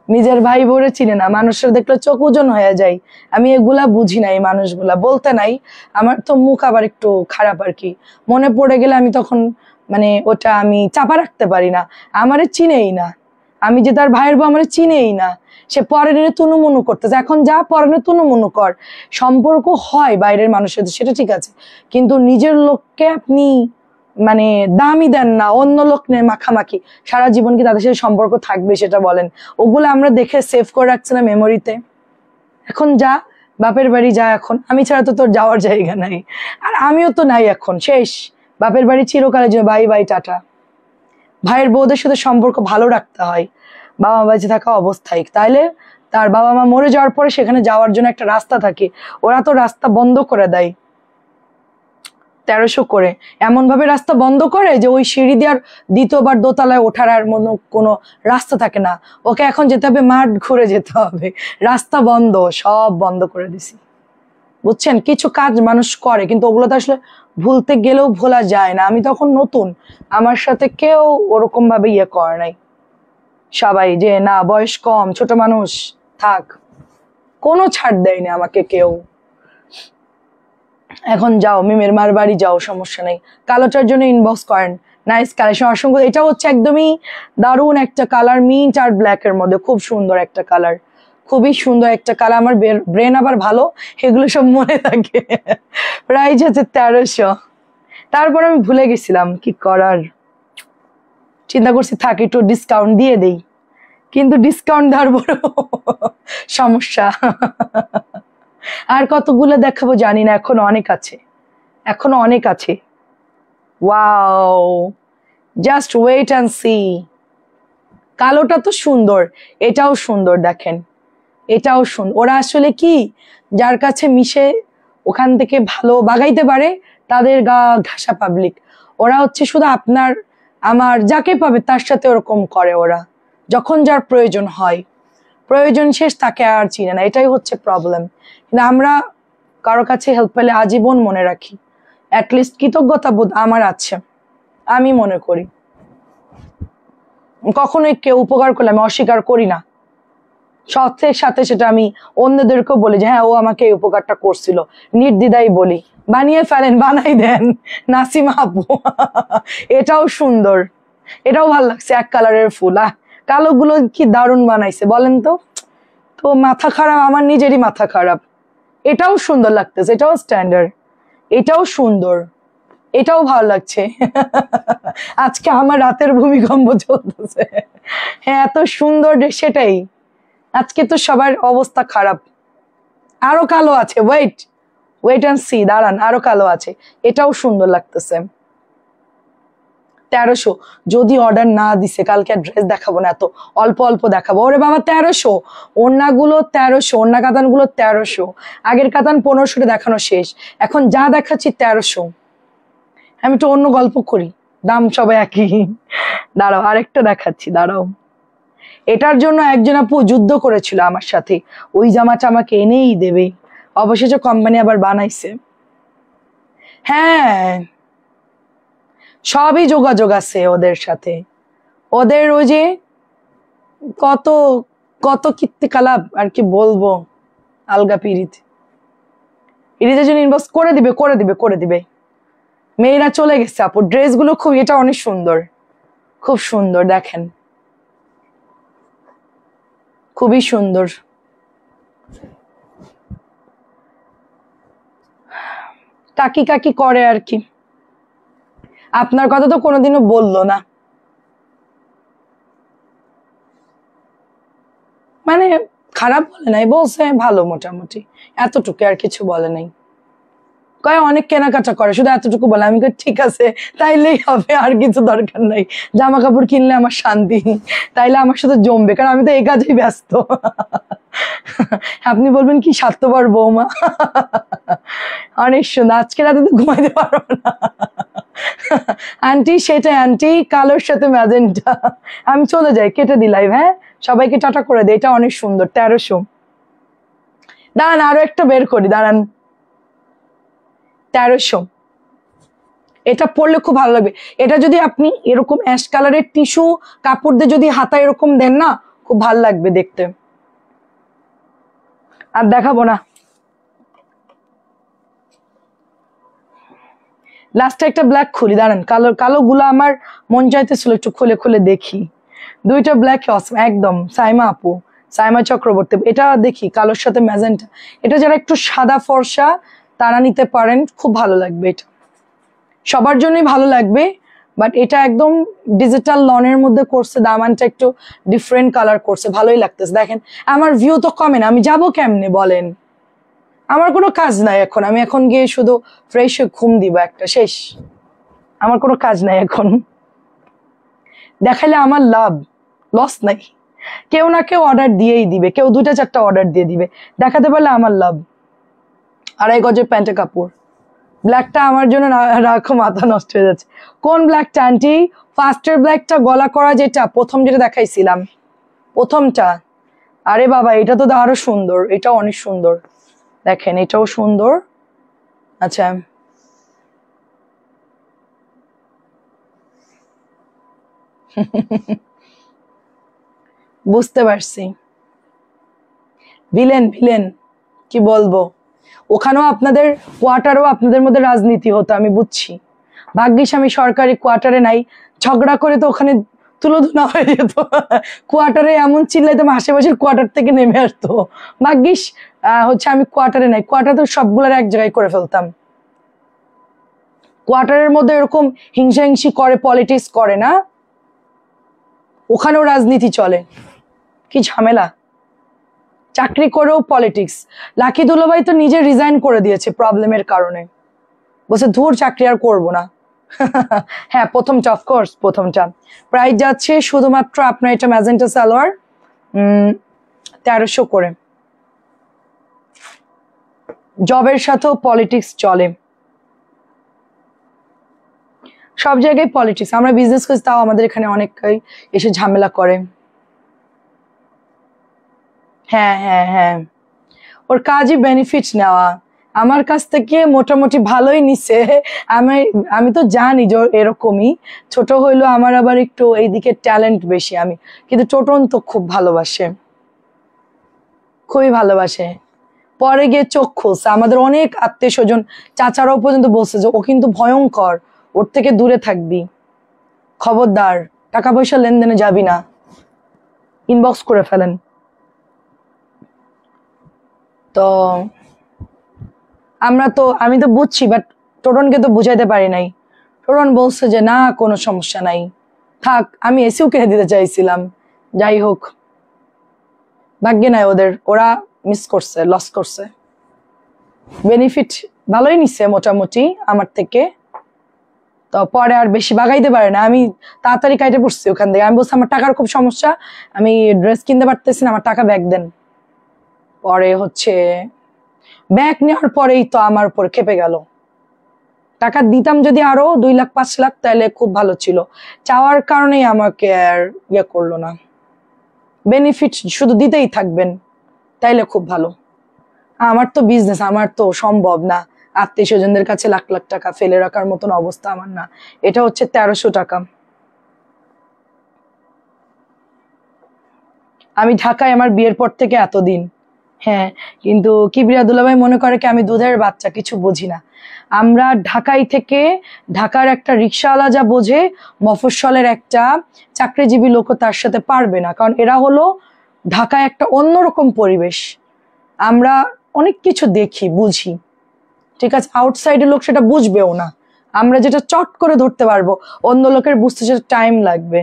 নিজের ভাই বোরে চিনে না, মানুষের দেখলে চোখ ওজন হয়ে যায়। আমি এগুলা বুঝি না, এই মানুষগুলা বলতে নাই, আমার তো মুখ আবার একটু খারাপ আর কি, মনে পড়ে গেলে আমি তখন মানে ওটা আমি চাপা রাখতে পারি না। আমারে চিনেই না, আমি যে তার ভাইয়ের বউ আমারে চিনেই না, সে পরের তুনুমুনু করতেছে। এখন যা পরের তুনুমুনু কর, সম্পর্ক হয় বাইরের মানুষের সাথে সেটা ঠিক আছে, কিন্তু নিজের লোককে আপনি মানে দামই দেন না, অন্য লোক নিয়ে মাখামাখি, সারা জীবন কি তাদের সাথে সম্পর্ক থাকবে সেটা বলেন? ওগুলো আমরা দেখে সেভ করে রাখছি না মেমোরিতে। এখন যা বাপের বাড়ি যা, এখন আমি ছাড়া তো তোর যাওয়ার জায়গা নাই, আর আমিও তো নাই, এখন শেষ, বাপের বাড়ি চিরকালের জন্য, বাই বাই টাটা। ভাইয়ের বউদের সাথে সম্পর্ক ভালো রাখতে হয় বাবা মা বেঁচে থাকা অবস্থায়, তাইলে তার বাবা মা মরে যাওয়ার পরে সেখানে যাওয়ার জন্য একটা রাস্তা থাকে, ওরা তো রাস্তা বন্ধ করে দেয় 1300 করে, এমন ভাবে রাস্তা বন্ধ করে যে ওই সিঁড়ি দিয়ে আর দ্বিতীয়বার দোতলায় ওঠার আর কোনো রাস্তা থাকে না। ওকে এখন যেতে হবে, মাঠ ঘুরে যেতে হবে, রাস্তা বন্ধ, সব বন্ধ করে দিছি। বুঝছেন, কিছু কাজ মানুষ করে কিন্তু ওগুলো তো আসলে ভুলতে গেলেও ভোলা যায় না। আমি তখন নতুন, আমার সাথে কেউ ওরকম ভাবে ইয়ে করে নাই, সবাই যে না বয়স কম, ছোট মানুষ থাক, কোনো ছাড় দেয়নি আমাকে কেউ। এখন যাও মিমের মার বাড়ি যাও, সমস্যা নেই, কালোটার জন্য ইনবক্স করেন, নাইস কালেকশন অসংখ্য। এটা হচ্ছে একদমই দারুণ একটা কালার, মিন্ট আর ব্ল্যাক এর মধ্যে, খুব সুন্দর একটা কালার, খুবই সুন্দর একটা কালার। আমার ব্রেন আবার ভালো, এগুলো সব মনে থাকে। প্রাইস হচ্ছে 1300। তারপর আমি ভুলে গেছিলাম, কি করার, চিন্তা করছি থাক একটু ডিসকাউন্ট দিয়ে দেই, কিন্তু ডিসকাউন্ট দেওয়ার বড় সমস্যা। আর কতগুলো দেখাবো জানি না, এখনো অনেক আছে, এখনো অনেক আছে। Wow, just wait and see. কালোটা তো সুন্দর, এটাও সুন্দর, দেখেন এটাও সুন্দর। ওরা আসলে কি, যার কাছে মিশে ওখান থেকে ভালো বাগাইতে পারে, তাদের গা ঘাসা পাবলিক। ওরা হচ্ছে শুধু আপনার আমার যাকে পাবে তার সাথে ওরকম করে ওরা, যখন যার প্রয়োজন হয়, প্রয়োজন শেষ তাকে আর চিনে না, এটাই হচ্ছে প্রবলেম। কিন্তু আমরা কারো কাছে হেল্প পেলে আজীবন মনে রাখি, অ্যাটলিস্ট কৃতজ্ঞতা বোধ আমার আছে, আমি মনে করি। কখনোই কেউ উপকার করলে আমি অস্বীকার করি না, সত্যের সাথে সেটা আমি অন্যদেরকেও বলি যে হ্যাঁ ও আমাকে এই উপকারটা করছিল, নির্দ্বিধাই বলি। বানিয়ে ফেলেন, বানাই দেন নাসিমা আপু। এটাও সুন্দর, এটাও ভালো লাগছে, এক কালারের ফুল। কালো গুলো কি দারুণ বানাইছে বলেন তো। তো মাথা খারাপ, আমার নিজেরই মাথা খারাপ। এটাও সুন্দর লাগতেছে, এটাও স্ট্যান্ডার্ড, এটাও সুন্দর, এটাও ভালো লাগছে। আজকে আমার রাতের ভূমিকম্প চলতেছে। হ্যাঁ এত সুন্দর, সেটাই, আজকে তো সবার অবস্থা খারাপ। আরো কালো আছে, ওয়েট ওয়েট অ্যান্ড সি, দাঁড়ান, আরো কালো আছে, এটাও সুন্দর লাগতেছে। 1300, যদি অর্ডার না দিছে কালকে ড্রেস দেখাবো না, এত অল্প অল্প দেখাবো। ওরে বাবা 1300, ওড়নাগুলো 1300, ওড়না কাতানগুলো 1300, আগের কাতান 1500 দেখানো শেষ, এখন যা দেখাচ্ছি 1300। আমি একটু অন্য গল্প করি, দাম সবাই একই। দাঁড়াও আরেকটা দেখাচ্ছি, দাঁড়াও। এটার জন্য একজন আপু যুদ্ধ করেছিল আমার সাথে, ওই জামাটা আমাকে এনেই দেবে, অবশেষে কোম্পানি আবার বানাইছে। হ্যাঁ সবই যোগাযোগ আছে ওদের সাথে, ওদের ওই যে কত কত কীর্তিকলাপ আর কি বলবো, আলগা পিরিত, ইরিজের জন্য ইনবক্স করে দিবে, করে দিবে, করে দিবে। মেয়েরা চলে গেছে আপু, ড্রেসগুলো খুব, এটা অনেক সুন্দর, খুব সুন্দর, দেখেন খুবই সুন্দর। কাকি কাকি করে আর কি, আপনার কথা তো কোনোদিনও বললো না, মানে খারাপ বলে নাই, বলছে ভালো মোটামুটি, এতটুকু, আর কিছু বলে নাই। কয় অনেক কেনাকাটা করে, শুধু এতটুকু বলে। আমি কই ঠিক আছে তাইলেই হবে, আর কিছু দরকার নাই, জামা কাপড় কিনলে আমার শান্তি, তাইলে আমার সাথে জমবে, কারণ আমি তো এই কাজেই ব্যস্ত। আপনি বলবেন কি স্বার্থপর বৌমা। অনেক সুন্দর, আজকে রাতে তো ঘুমাইতে পারবো না। আন্টি সেটাই আন্টি, কালোর সাথে ম্যাজেন্টা। আমি চলে যাই, কেটে দিলাই, হ্যাঁ সবাইকে টাটা করে দে। এটা অনেক সুন্দর, 1300। দাঁড়ান আরো একটা বের করি, দাঁড়ান, 1300। এটা পরলে খুব ভালো লাগবে। এটা যদি আপনি এরকম অ্যাশ কালারের টিস্যু কাপড় দিয়ে যদি হাতা এরকম দেন না, খুব ভালো লাগবে দেখতে। আর দেখাবো না, লাস্টে একটা ব্ল্যাক খুলি, দাঁড়ান, কালো কালো গুলো আমার মন চাইতেছিল একটু খুলে খুলে দেখি। দুইটা ব্ল্যাক অসম একদম, সাইমা আপু, সাইমা চক্রবর্তী। এটা দেখি কালোর সাথে ম্যাজেন্টা, এটা যারা একটু সাদা ফর্সা তারা নিতে পারেন, খুব ভালো লাগবে। এটা সবার জন্যই ভালো লাগবে, বাট এটা একদম ডিজিটাল লনের মধ্যে করছে, দামানটা একটু ডিফারেন্ট কালার করছে, ভালোই লাগতেছে। দেখেন আমার ভিউ তো কমে না, আমি যাবো কেমনে বলেন, আমার কোনো কাজ নাই এখন, আমি এখন গিয়ে শুধু ফ্রেশ হয়ে ঘুম দিব একটা, শেষ, আমার কোনো কাজ নাই এখন। দেখাইলে আমার লাভ, লস নাই। কেউ না কেউ অর্ডার দিয়েই দিবে, কেউ 2টা 4টা অর্ডার দিয়ে দিবে, দেখাতে পারলে আমার লাভ। 2.5 গজের প্যান্টে কাপড়, ব্ল্যাকটা আমার জন্য রাখো, মাথা নষ্ট হয়ে যাচ্ছে। কোন ব্ল্যাকটা আন্টি? ফার্স্টের ব্ল্যাকটা, গলা করা যেটা, প্রথম যেটা দেখাইছিলাম, প্রথমটা। আরে বাবা এটা তো আরো সুন্দর, এটাও অনেক সুন্দর, দেখেন এটাও সুন্দর। আচ্ছা বুঝতে পারছি, ভিলেন ভিলেন, কি বলবো, ওখানেও আপনাদের কোয়ার্টারও আপনাদের মধ্যে রাজনীতি হতো, আমি বুঝছি। ভাগ্যিস আমি সরকারি কোয়ার্টারে নাই, ঝগড়া করে তো ওখানে তুলোধুনা হয়ে যেত। কোয়ার্টারে এমন চিল্লাইতাম আশেপাশের কোয়ার্টার থেকে নেমে আসতো। ভাগ্যিস হচ্ছে আমি কোয়ার্টারে নাই, কোয়ার্টার তো সবগুলোর এক জায়গায় করে ফেলতাম। কোয়ার্টারের মধ্যে এরকম হিংসাহিংসি করে, পলিটিক্স করে না, ওখানেও রাজনীতি চলে, কি ঝামেলা। চাকরি করেও পলিটিক্স। লাকি দুলাভাই তো নিজে রিজাইন করে দিয়েছে প্রবলেমের কারণে, বলছে ধুর চাকরি আর করবো না। হ্যাঁ প্রথমটা, অফকোর্স প্রথমটা। প্রাইস যাচ্ছে শুধুমাত্র আপনার এটা ম্যাজেন্টা সালোয়ার 1300 করে। জবের সাথেও পলিটিক্স চলে, সব জায়গায় পলিটিক্স, আমরা বিজনেস করছি তাও আমাদের এখানে অনেকেই এসে ঝামেলা করে। হ্যাঁ হ্যাঁ হ্যাঁ, ওর কাজই বেনিফিট নেওয়া, আমার কাছ থেকে মোটামুটি ভালোই নিছে। আমি আমি তো জানি যে এরকমই, ছোট হইলো আমার আবার একটু এইদিকে ট্যালেন্ট বেশি আমি, কিন্তু টোটন তো খুব ভালোবাসে, খুবই ভালোবাসে। পরে গিয়ে চোখ খুলছে, আমাদের অনেক আত্মীয় স্বজন চাচারাও পর্যন্ত বলছে যে ও কিন্তু ভয়ঙ্কর, ওর থেকে দূরে থাকবি, খবরদার, টাকা পয়সা লেনদেনে যাবি না, ইনবক্স করে ফেলেন। তো আমি তো বুঝছি, বাট টোটনকে তো বুঝাইতে পারি নাই। টোটন বলছে যে না কোনো সমস্যা নাই, থাক। আমি এসিও কিনে দিতে চাইছিলাম, যাই হোক ভাগ্যে নাই ওদের, ওরা মিস করছে, লস করছে। বেনিফিট ভালোই নিচ্ছে মোটামুটি আমার থেকে। তো পরে আর বেশি বাগাইতে পারে না, আমি তাড়াতাড়ি কাইটে পড়ছি ওখান থেকে। আমি বলছি আমার টাকার খুব সমস্যা, আমি ড্রেস কিনতে পারতেছি না, আমার টাকা ব্যাক দেন। পরে হচ্ছে ব্যাগ নেওয়ার পরেই তো আমার উপর খেপে গেল। টাকা দিতাম যদি আরো 2 লাখ 5 লাখ তাহলে খুব ভালো ছিল, চাওয়ার কারণেই আমাকে আর ইয়ে করলো না। বেনিফিট শুধু দিতেই থাকবেন তাইলে খুব ভালো। আমার তো বিজনেস, আমার তো সম্ভব না আত্মীয় স্বজনদের কাছে লাখ লাখ টাকা ফেলে রাখার মতন অবস্থা আমার না। এটা হচ্ছে 1300 টাকা। আমি ঢাকায় আমার বিয়ের পর থেকে এতদিন। হ্যাঁ, কিন্তু কিবরিয়া দুলাভাই মনে করে কি আমি দুধের বাচ্চা, কিছু বুঝি না। আমরা ঢাকায় থেকে, ঢাকার একটা রিক্সাওয়ালা যা বোঝে, মফস্বলের একটা চাকরিজীবী লোকও তার সাথে পারবে না, কারণ এরা হলো ঢাকায় একটা অন্যরকম পরিবেশ। আমরা অনেক কিছু দেখি, বুঝি, ঠিক আছে, আউটসাইডের লোক সেটা বুঝবেও না। আমরা যেটা চট করে ধরতে পারবো, অন্য লোকের বুঝতে সেটা টাইম লাগবে।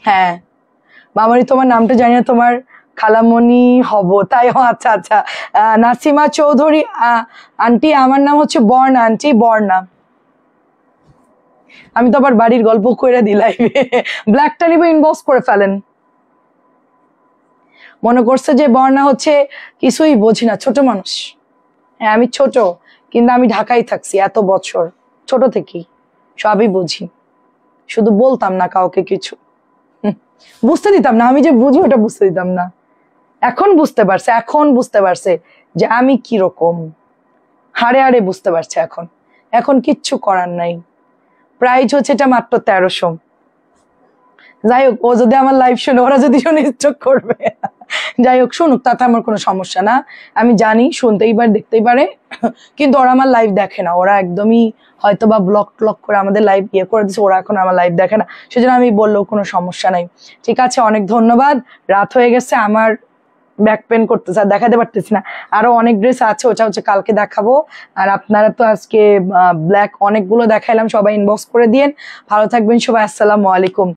হ্যাঁ মামারি, তোমার নামটা জানি না, তোমার খালামণি হব তাই? ও আচ্ছা আচ্ছা, নাসিমা চৌধুরী আন্টি, আমার নাম হচ্ছে বর্ণা আন্টি, বর্ণা। আমি তো আবার বাড়ির গল্প করে দিলাই। ব্ল্যাকটা নিবে, ইনবক্স করে ফেলেন। মনে করছে যে বর্ণা হচ্ছে কিছুই বোঝি না, ছোট মানুষ। হ্যাঁ আমি ছোট, কিন্তু আমি ঢাকায় থাকছি এত বছর, ছোট থেকেই সবই বুঝি, শুধু বলতাম না কাউকে কিছু, বুঝতে দিতাম না। আমি যে বুঝি ওটা বুঝতে দিতাম না। এখন বুঝতে পারছে, এখন বুঝতে পারছে যে আমি কিরকম, হাড়ে হাড়ে বুঝতে পারছে এখন। এখন কিচ্ছু করার নাই। প্রাইজ হচ্ছে এটা মাত্র 1300। যাই হোক, ও যদি আমার লাইভ শুনে, ওরা যদি শুনে স্ট্রোক করবে। যাই হোক, শুনুক, তাতে আমার কোনো সমস্যা না। আমি জানি শুনতেই পারে, দেখতেই পারে, কিন্তু ওরা আমার লাইভ দেখে না। ওরা একদমই হয়তো বা ব্লক ট্লক করে আমাদের লাইভ ইয়ে করে দিচ্ছে, ওরা এখন আমার লাইভ দেখে না। সেজন্য আমি বললেও কোনো সমস্যা নাই। ঠিক আছে, অনেক ধন্যবাদ। রাত হয়ে গেছে, আমার ব্যাক পেন করতেছে, আর দেখাতে পারতেছি না। আরো অনেক ড্রেস আছে, ওটা হচ্ছে কালকে দেখাবো। আর আপনারা তো আজকে ব্ল্যাক অনেকগুলো দেখাইলাম, সবাই ইনবক্স করে দিয়েন। ভালো থাকবেন সবাই, আসসালামু আলাইকুম।